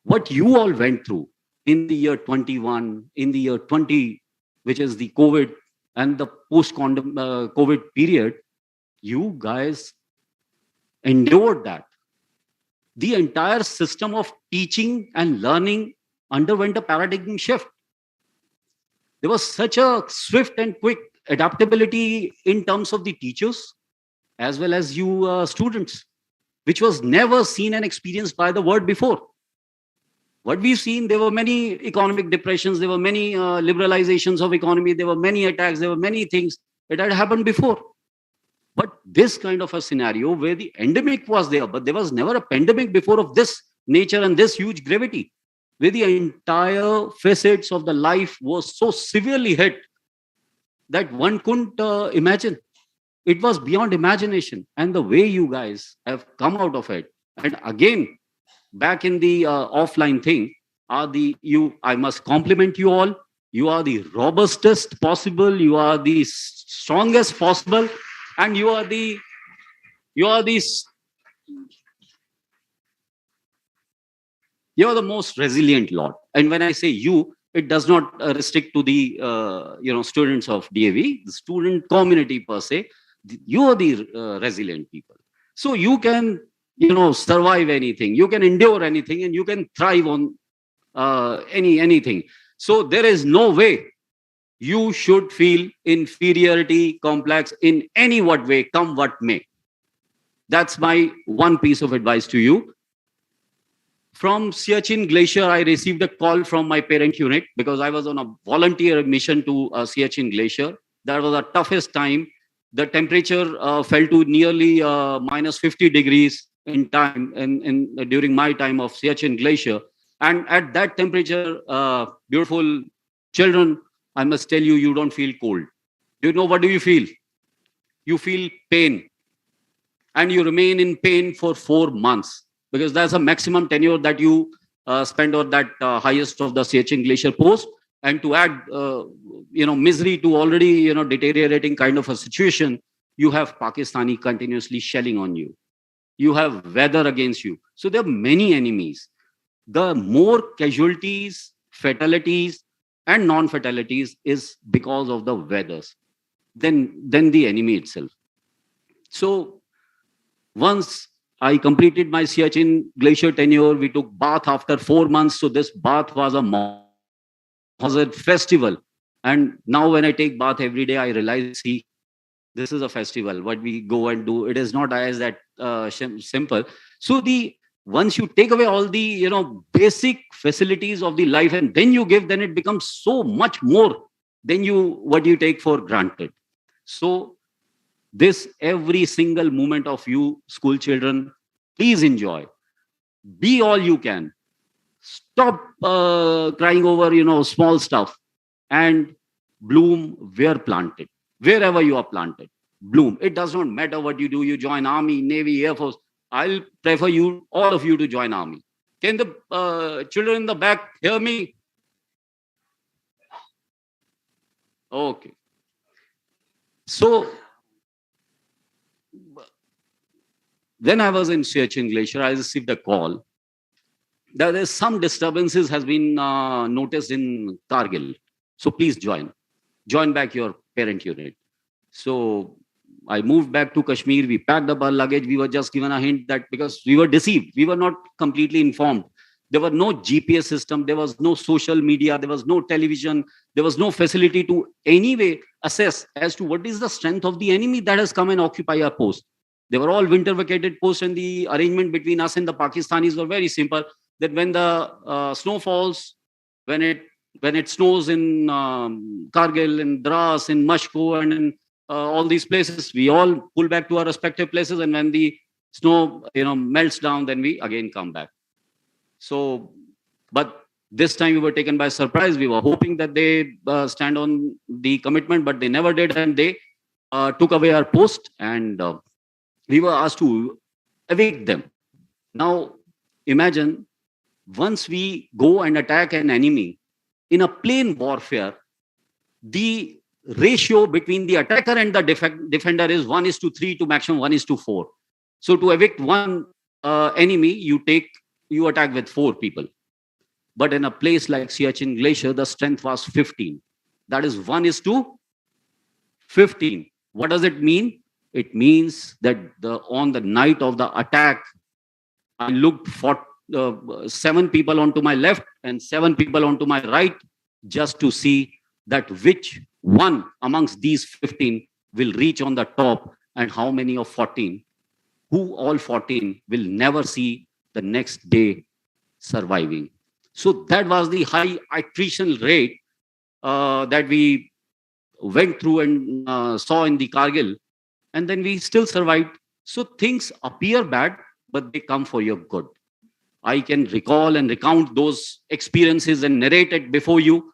what you all went through in the year 21, in the year 20, which is the COVID and the post-COVID period, you guys endured that. The entire system of teaching and learning underwent a paradigm shift. There was such a swift and quick adaptability in terms of the teachers as well as you students, which was never seen and experienced by the world before. What we've seen, there were many economic depressions, there were many liberalizations of economy, there were many attacks, there were many things that had happened before. But this kind of a scenario where the endemic was there, but there was never a pandemic before of this nature and this huge gravity, where the entire facets of the life was so severely hit that one couldn't imagine. It was beyond imagination. And the way you guys have come out of it, and again, back in the offline thing, I must compliment you all. You are the robustest possible, you are the strongest possible, and you are the most resilient lot. And when I say you, it does not restrict to the students of DAV, the student community per se. You are the resilient people. So you can survive anything, you can endure anything, and you can thrive on anything. So there is no way you should feel inferiority complex in any what way, come what may. That's my one piece of advice to you. From Siachen Glacier, I received a call from my parent unit because I was on a volunteer mission to Siachen Glacier. That was the toughest time. The temperature fell to nearly minus 50 degrees in time during my time of Siachen Glacier. And at that temperature, beautiful children, I must tell you, you don't feel cold. Do you know what do you feel? You feel pain. And you remain in pain for 4 months because that's a maximum tenure that you spend on that highest of the Siachen Glacier post. And to add, misery to already, deteriorating kind of a situation, you have Pakistani continuously shelling on you. You have weather against you. So there are many enemies. The more casualties, fatalities, and non-fatalities is because of the weathers than the enemy itself. So once I completed my Siachen Glacier tenure, we took bath after 4 months. So this bath was a festival. And now when I take bath every day, I realize, see, this is a festival. What we go and do, it is not as that simple. So once you take away all the basic facilities of the life and then you give, then it becomes so much more than what you take for granted. So this every single moment of you school children, please enjoy. Be all you can. Stop crying over small stuff and bloom where planted. Wherever you are planted, bloom. It does not matter what you do. You join Army, Navy, Air Force. I'll prefer all of you to join Army. Can the children in the back hear me? Okay. So when I was in Siachen Glacier, I received a call that there's some disturbances has been noticed in Kargil. So please join back your parent unit. So I moved back to Kashmir. We packed up our luggage. We were just given a hint that because we were deceived, we were not completely informed. There was no GPS system. There was no social media. There was no television. There was no facility to anyway assess as to what is the strength of the enemy that has come and occupy our post. They were all winter vacated posts, and the arrangement between us and the Pakistanis were very simple. That when the snow falls, when it snows in Kargil, in Dras, in Mashko, and in all these places, we all pull back to our respective places, and when the snow melts down, then we again come back. So, but this time we were taken by surprise. We were hoping that they stand on the commitment, but they never did, and they took away our post, and we were asked to evict them. Now, imagine once we go and attack an enemy in a plain warfare, the ratio between the attacker and the defender is 1:3 to maximum 1:4. So to evict one enemy, you attack with 4 people. But in a place like Siachen Glacier, the strength was 15. That is 1:15. What does it mean? It means that on the night of the attack, I looked for 7 people onto my left and 7 people onto my right, just to see that which one amongst these 15 will reach on the top, and how many of 14, who all 14 will never see the next day surviving. So that was the high attrition rate that we went through and saw in the Kargil, and then we still survived. So things appear bad, but they come for your good. I can recall and recount those experiences and narrate it before you,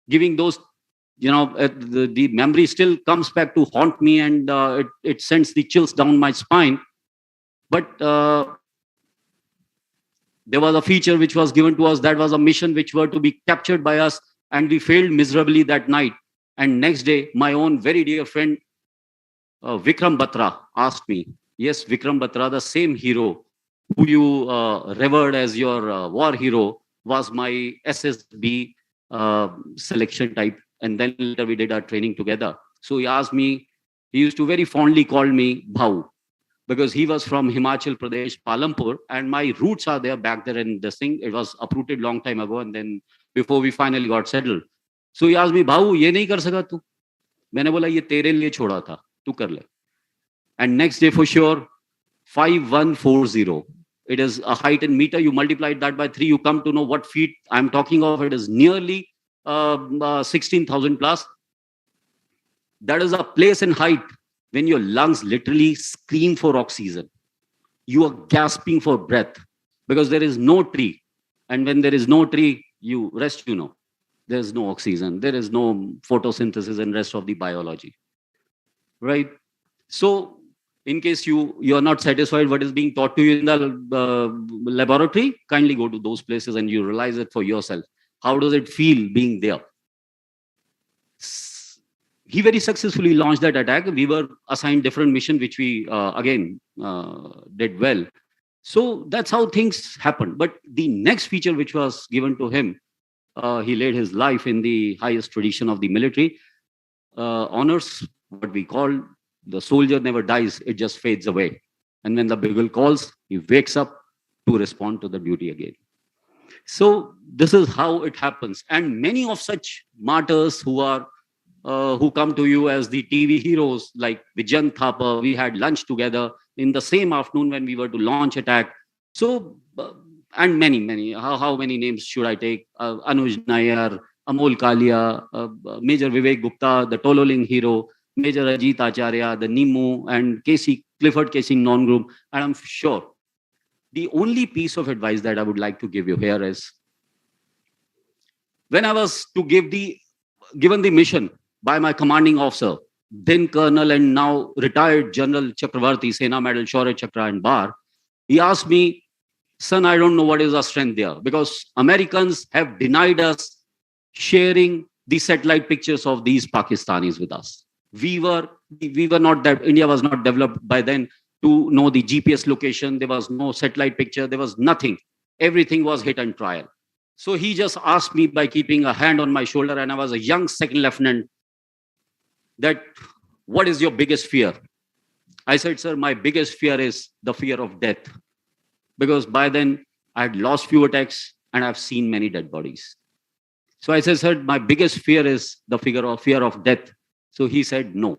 giving those, the memory still comes back to haunt me, and it sends the chills down my spine. But there was a feature which was given to us, that was a mission which were to be captured by us, and we failed miserably that night. And next day, my own very dear friend, Vikram Batra, asked me, yes, Vikram Batra, the same hero who you revered as your war hero, was my SSB selection type. And then later we did our training together. So he asked me, he used to very fondly call me Bhau, because he was from Himachal Pradesh, Palampur, and my roots are there back there in this thing. It was uprooted long time ago, and then before we finally got settled. So he asked me, Bhau, ye nahi kar saka tu? मैंने बोला ये तेरे लिए छोड़ा था, तू कर ले. And next day for sure, 5140. It is a height in meter. You multiply that by 3, you come to know what feet I'm talking of. It is nearly 16,000 plus. That is a place in height when your lungs literally scream for oxygen. You are gasping for breath because there is no tree. And when there is no tree, you rest, there is no oxygen, there is no photosynthesis and rest of the biology, right? So in case you are not satisfied what is being taught to you in the laboratory, kindly go to those places and you realize it for yourself. How does it feel being there? He very successfully launched that attack. We were assigned different mission, which we again did well. So that's how things happened. But the next feature which was given to him, he laid his life in the highest tradition of the military. Honors, what we call, the soldier never dies, it just fades away. And when the bugle calls, he wakes up to respond to the duty again. So this is how it happens. And many of such martyrs who come to you as the TV heroes, like Vijan Thapa, we had lunch together in the same afternoon when we were to launch attack. So, and many, how many names should I take? Anuj Nayar, Amol Kalia, Major Vivek Gupta, the Tololing hero, Major Ajit Acharya, the Nimu, and Clifford Casing non-group. And I'm sure the only piece of advice that I would like to give you here is, when I was to given the mission by my commanding officer, then Colonel and now retired General Chakravarti, Sena Medal, Shaurya Chakra and Bar, he asked me, son, I don't know what is our strength there, because Americans have denied us sharing the satellite pictures of these Pakistanis with us. We were not that, India was not developed by then to know the GPS location. There was no satellite picture. There was nothing. Everything was hit and trial. So he just asked me by keeping a hand on my shoulder, and I was a young second lieutenant, that what is your biggest fear? I said, sir, my biggest fear is the fear of death. Because by then I had lost few attacks and I've seen many dead bodies. So I said, sir, my biggest fear is the fear of death. So he said, no,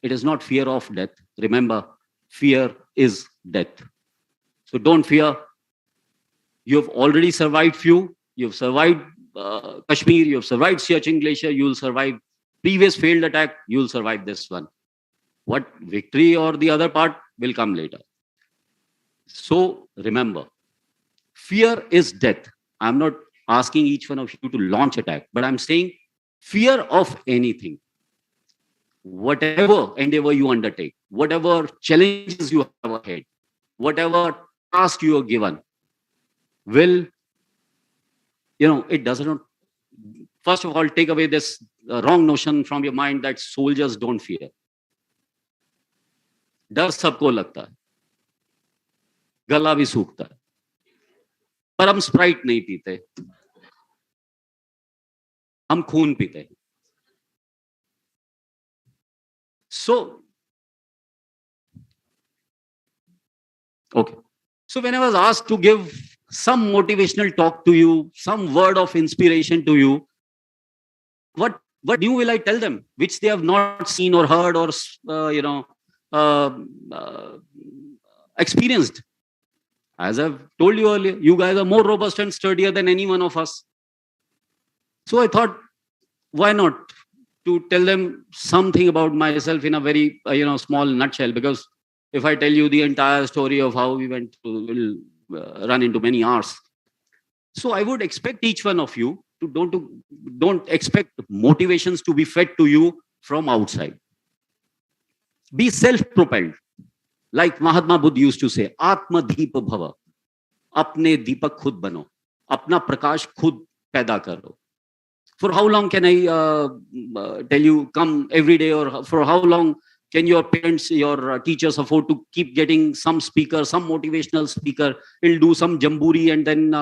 it is not fear of death. Remember, fear is death. So don't fear. You have already survived few. You've survived Kashmir. You've survived Siachen Glacier. You will survive previous failed attack. You will survive this one. What victory or the other part will come later. So remember, fear is death. I'm not asking each one of you to launch attack, but I'm saying fear of anything. Whatever endeavor you undertake, whatever challenges you have ahead, whatever task you are given, will it doesn't. First of all, take away this wrong notion from your mind that soldiers don't fear. डर सबको लगता है, गला भी सूखता है, पर हम स्प्राइट नहीं पीते, हम खून पीते हैं. So, okay. So when I was asked to give some motivational talk to you, some word of inspiration to you, what new will I tell them, which they have not seen or heard or experienced? As I've told you earlier, you guys are more robust and sturdier than any one of us. So I thought, why not to tell them something about myself in a very small nutshell, because if I tell you the entire story of how we went to, will run into many hours. So I would expect each one of you to don't expect motivations to be fed to you from outside. Be self-propelled. Like Mahatma Buddha used to say, Atma Deepa Bhava. Apne Deepak khud bano. Apna prakash khud paida karo. For how long can I tell you come every day, or for how long can your parents, your teachers afford to keep getting some speaker, some motivational speaker? He'll do some jamburi and then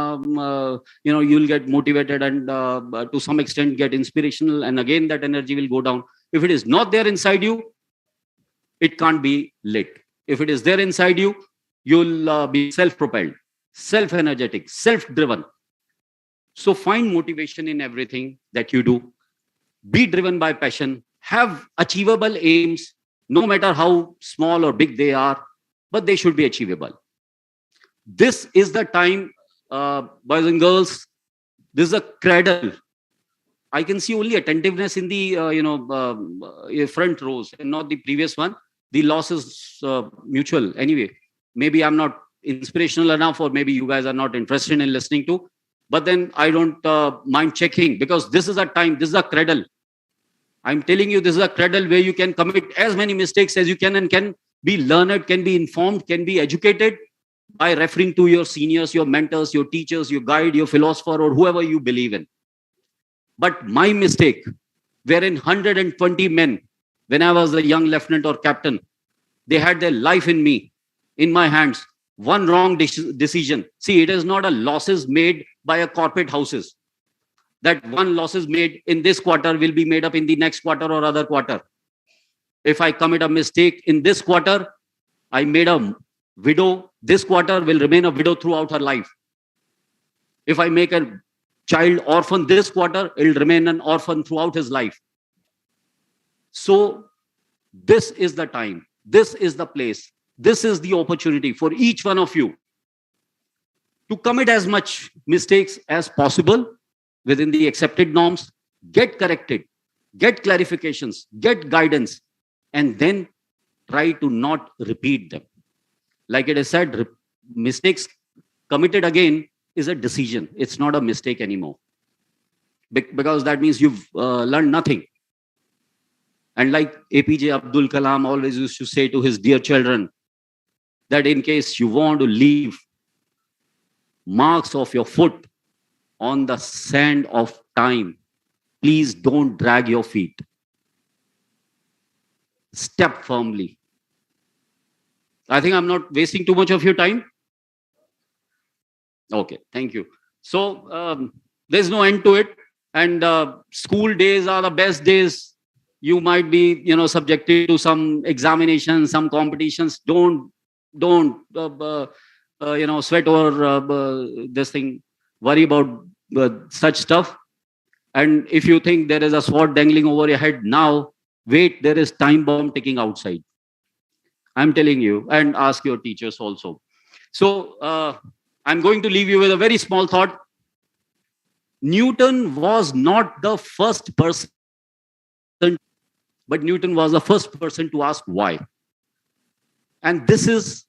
you'll get motivated and to some extent get inspirational, and again that energy will go down. If it is not there inside you, it can't be lit. If it is there inside you, you'll be self-propelled, self-energetic, self-driven. So find motivation in everything that you do. Be driven by passion. Have achievable aims, no matter how small or big they are, but they should be achievable. This is the time, boys and girls, this is a cradle. I can see only attentiveness in the front rows and not the previous one. The loss is mutual anyway. Maybe I'm not inspirational enough, or maybe you guys are not interested in listening to. But then I don't mind checking, because this is a time, this is a cradle. I'm telling you, this is a cradle where you can commit as many mistakes as you can, and can be learned, can be informed, can be educated by referring to your seniors, your mentors, your teachers, your guide, your philosopher, or whoever you believe in. But my mistake, wherein 120 men, when I was a young lieutenant or captain, they had their life in me, in my hands. One wrong decision. See, it is not a losses made by a corporate houses. That one losses made in this quarter will be made up in the next quarter or other quarter. If I commit a mistake in this quarter, I made a widow. This quarter will remain a widow throughout her life. If I make a child orphan this quarter, it will remain an orphan throughout his life. So this is the time. This is the place. This is the opportunity for each one of you to commit as much mistakes as possible within the accepted norms, get corrected, get clarifications, get guidance, and then try to not repeat them. Like it is said, mistakes committed again is a decision. It's not a mistake anymore. Because that means you've learned nothing. And like APJ Abdul Kalam always used to say to his dear children, that in case you want to leave marks of your foot on the sand of time, please don't drag your feet. Step firmly. I think I'm not wasting too much of your time. Okay, thank you. So there's no end to it. And school days are the best days. You might be, subjected to some examinations, some competitions. Don't sweat over this thing. Worry about such stuff. And if you think there is a sword dangling over your head now, wait, there is time bomb ticking outside. I'm telling you, and ask your teachers also. So I'm going to leave you with a very small thought. Newton was not the first person, but Newton was the first person to ask why. And this is,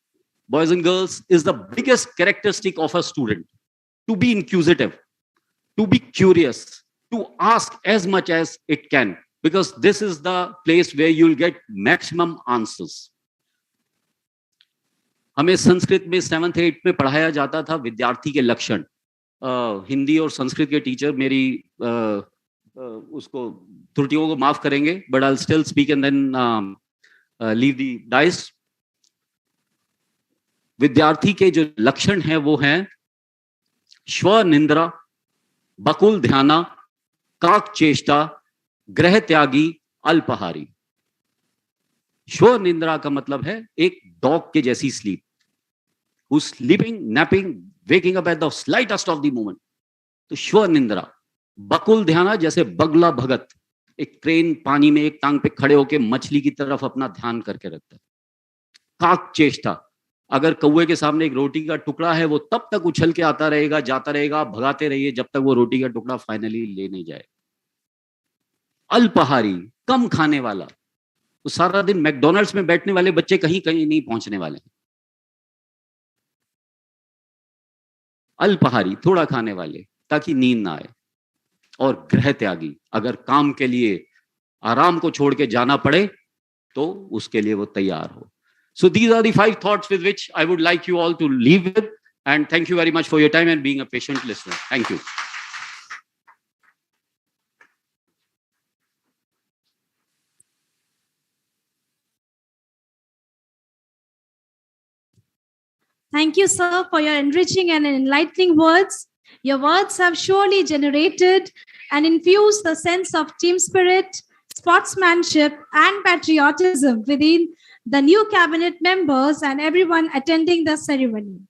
boys and girls, is the biggest characteristic of a student. To be inquisitive, to be curious, to ask as much as it can, because this is the place where you'll get maximum answers. हमें संस्कृत में 7th 8th में पढ़ाया जाता था विद्यार्थी के लक्षण. हिंदी और संस्कृत के टीचर मेरी उसको त्रुटियों को माफ करेंगे, but I will still speak and then leave the dice. विद्यार्थी के जो लक्षण हैं वो हैं श्व निंद्रा, बकुल ध्याना, काक चेष्टा, ग्रह त्यागी, अल्पहारी। श्व निंद्रा का मतलब है एक डॉग के जैसी sleep, who's sleeping, napping, waking up at the slightest of the moment. तो श्व निंद्रा। बकुल ध्याना जैसे बगला भगत, एक क्रेन पानी में एक टांग पे खड़े होके मछली की तरफ अपना ध्यान करके रखता है। काक चेष्टा, अगर कौवे के सामने एक रोटी का टुकड़ा है वो तब तक उछल के आता रहेगा, जाता रहेगा, भगाते रहिए जब तक वो रोटी का टुकड़ा फाइनली ले नहीं जाए। अल्पहारी, कम खाने वाला, तो सारा दिन मैकडोनल्ड्स में बैठने वाले बच्चे कहीं कहीं नहीं पहुंचने वाले। अल्पहारी, थोड़ा खाने वाले ताकि नींद ना आए। और ग्रह त्यागी, अगर काम के लिए आराम को छोड़ के जाना पड़े तो उसके लिए वो तैयार हो। So these are the 5 thoughts with which I would like you all to leave with, and thank you very much for your time and being a patient listener. Thank you. Thank you, sir, for your enriching and enlightening words. Your words have surely generated and infused the sense of team spirit, sportsmanship, and patriotism within the new cabinet members and everyone attending the ceremony.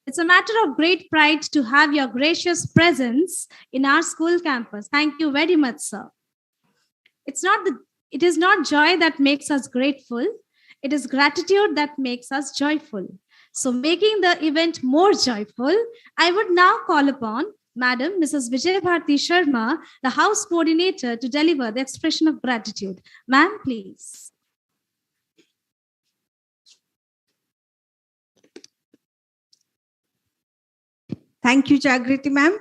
It's a matter of great pride to have your gracious presence in our school campus. Thank you very much, sir. It is not joy that makes us grateful. It is gratitude that makes us joyful. So making the event more joyful, I would now call upon Madam Mrs. Vijay Bharti Sharma, the House Coordinator, to deliver the expression of gratitude. Ma'am, please. Thank you, Jagriti ma'am.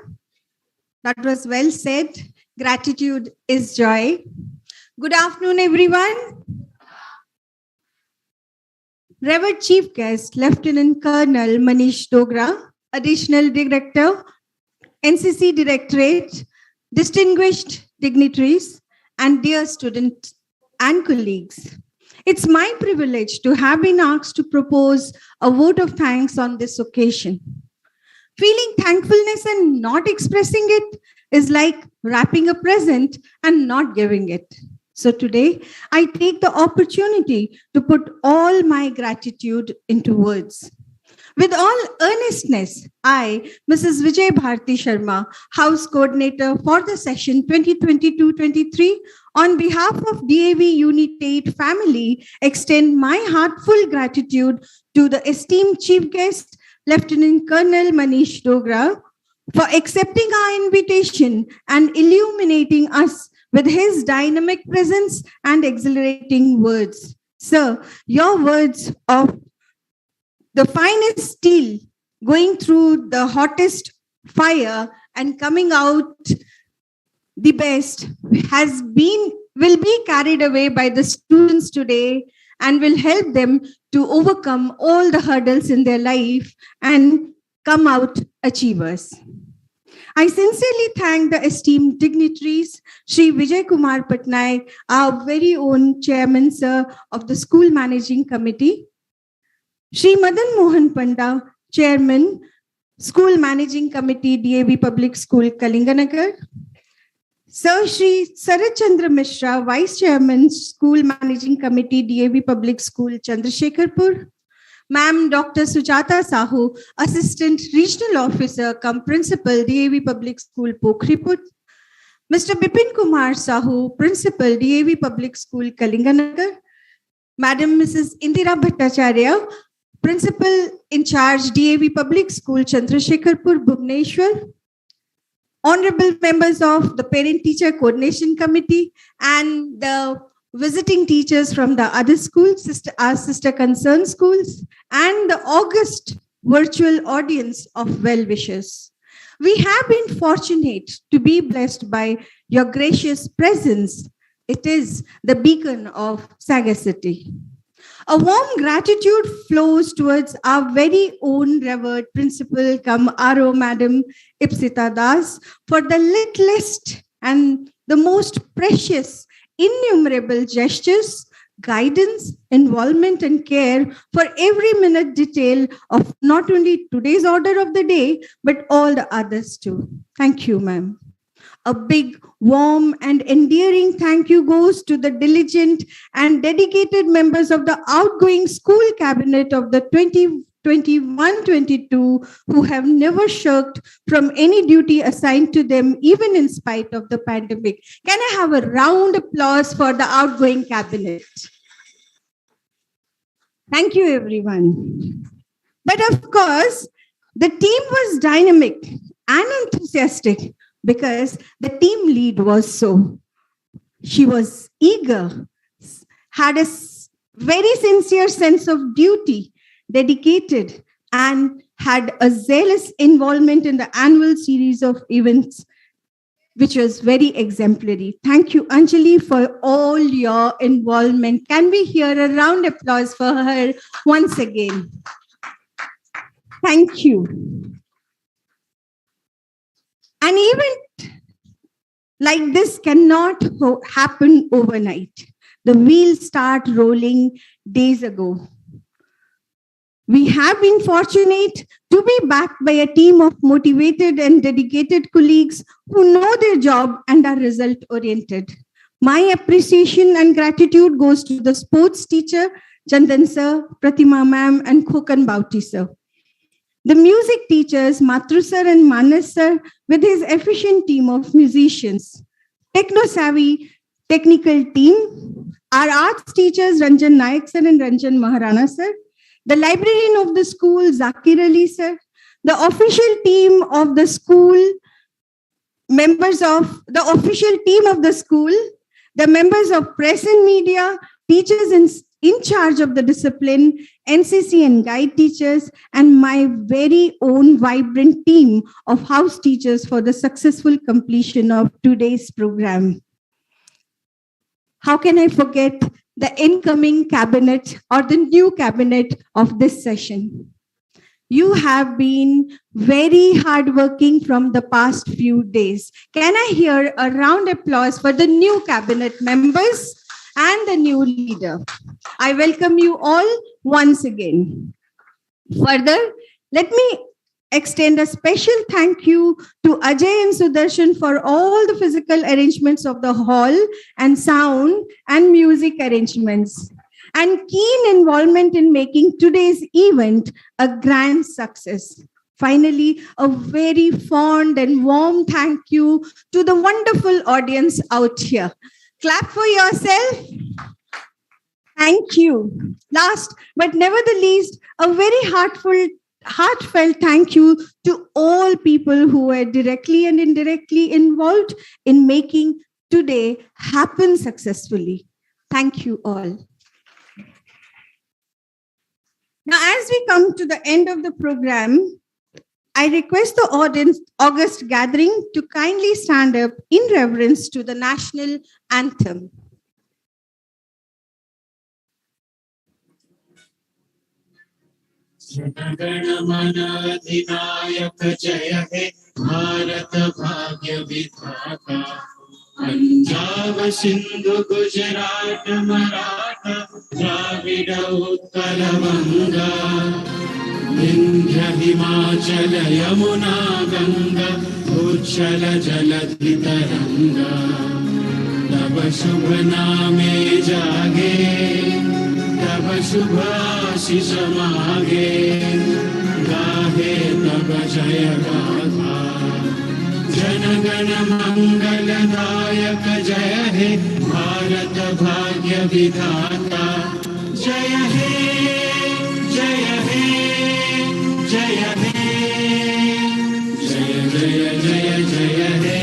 That was well said. Gratitude is joy. Good afternoon, everyone. Revered Chief Guest, Lieutenant Colonel Manish Dogra, Additional Director, NCC Directorate, distinguished dignitaries, and dear students and colleagues. It's my privilege to have been asked to propose a vote of thanks on this occasion. Feeling thankfulness and not expressing it is like wrapping a present and not giving it. So today, I take the opportunity to put all my gratitude into words. With all earnestness, I, Mrs. Vijay Bharti Sharma, House Coordinator for the session 2022-23, on behalf of DAV Unit-VIII family, extend my heartfelt gratitude to the esteemed Chief Guest, Lieutenant Colonel Manish Dogra, for accepting our invitation and illuminating us with his dynamic presence and exhilarating words. Sir, your words of the finest steel going through the hottest fire and coming out the best will be carried away by the students today and will help them to overcome all the hurdles in their life and come out achievers. I sincerely thank the esteemed dignitaries, Shri Vijay Kumar Patnaik, our very own chairman, sir, of the School Managing Committee, Shri Madan Mohan Panda, Chairman, School Managing Committee, DAV Public School, Kalinganagar, Sir Shri Sarat Chandra Mishra, Vice Chairman, School Managing Committee, DAV Public School, Chandrasekharpur, Ma'am Dr. Sujata Sahu, Assistant Regional Officer, Principal, DAV Public School, Pokhriput, Mr. Bipin Kumar Sahu, Principal, DAV Public School, Kalinganagar, Madam Mrs. Indira Bhattacharya, Principal in charge, DAV Public School, Chandrasekharpur, Bhubaneswar, Honorable members of the Parent-Teacher Coordination Committee and the visiting teachers from the other schools, our sister concerned schools, and the august virtual audience of well-wishers. We have been fortunate to be blessed by your gracious presence. It is the beacon of sagacity. A warm gratitude flows towards our very own revered principal come RO Madam Ipsita Das for the littlest and the most precious, innumerable gestures, guidance, involvement, and care for every minute detail of not only today's order of the day, but all the others too. Thank you, ma'am. A big, warm, and endearing thank you goes to the diligent and dedicated members of the outgoing school cabinet of the 2021-22 who have never shirked from any duty assigned to them, even in spite of the pandemic. Can I have a round applause for the outgoing cabinet? Thank you, everyone. But of course, the team was dynamic and enthusiastic, because the team lead was so. She was eager, had a very sincere sense of duty, dedicated, and had a zealous involvement in the annual series of events, which was very exemplary. Thank you, Anjali, for all your involvement. Can we hear a round of applause for her once again? Thank you. An event like this cannot happen overnight. The wheels start rolling days ago. We have been fortunate to be backed by a team of motivated and dedicated colleagues who know their job and are result-oriented. My appreciation and gratitude goes to the sports teacher, Chandan sir, Pratima ma'am, and Khokan Bauti sir. The music teachers, Matru sir and Manas sir, with his efficient team of musicians. Techno-savvy technical team, our arts teachers, Ranjan Naik sir and Ranjan Maharana sir. The librarian of the school, Zakir Ali sir. The official team of the school, members of the official team of the school, the members of press and media, teachers in charge of the discipline, NCC and guide teachers, and my very own vibrant team of house teachers for the successful completion of today's program. How can I forget the incoming cabinet or the new cabinet of this session? You have been very hardworking from the past few days. Can I hear a round of applause for the new cabinet members and the new leader? I welcome you all once again. Further, let me extend a special thank you to Ajay and Sudarshan for all the physical arrangements of the hall and sound and music arrangements, and keen involvement in making today's event a grand success. Finally, a very fond and warm thank you to the wonderful audience out here. Clap for yourself. Thank you. Last but never the least, a very heartfelt thank you to all people who were directly and indirectly involved in making today happen successfully. Thank you all. Now, as we come to the end of the program, I request the audience, August gathering, to kindly stand up in reverence to the national anthem. जनगणमनाधिनायक जय हे भारत भाग्य विधाता पंजाब सिंधु गुजरात मराठा द्राविड उत्कल बंगा विंध्य हिमाचल यमुना गंगा उच्छल जलधि तरंगा तब शुभ नामे जागे तब शुभ आशीष मागे गाहे तब जय गाथा जनगण मंगलदायक जय हे भारत भाग्य विधाता जय हे जय हे जय हे जय जय जय जय हे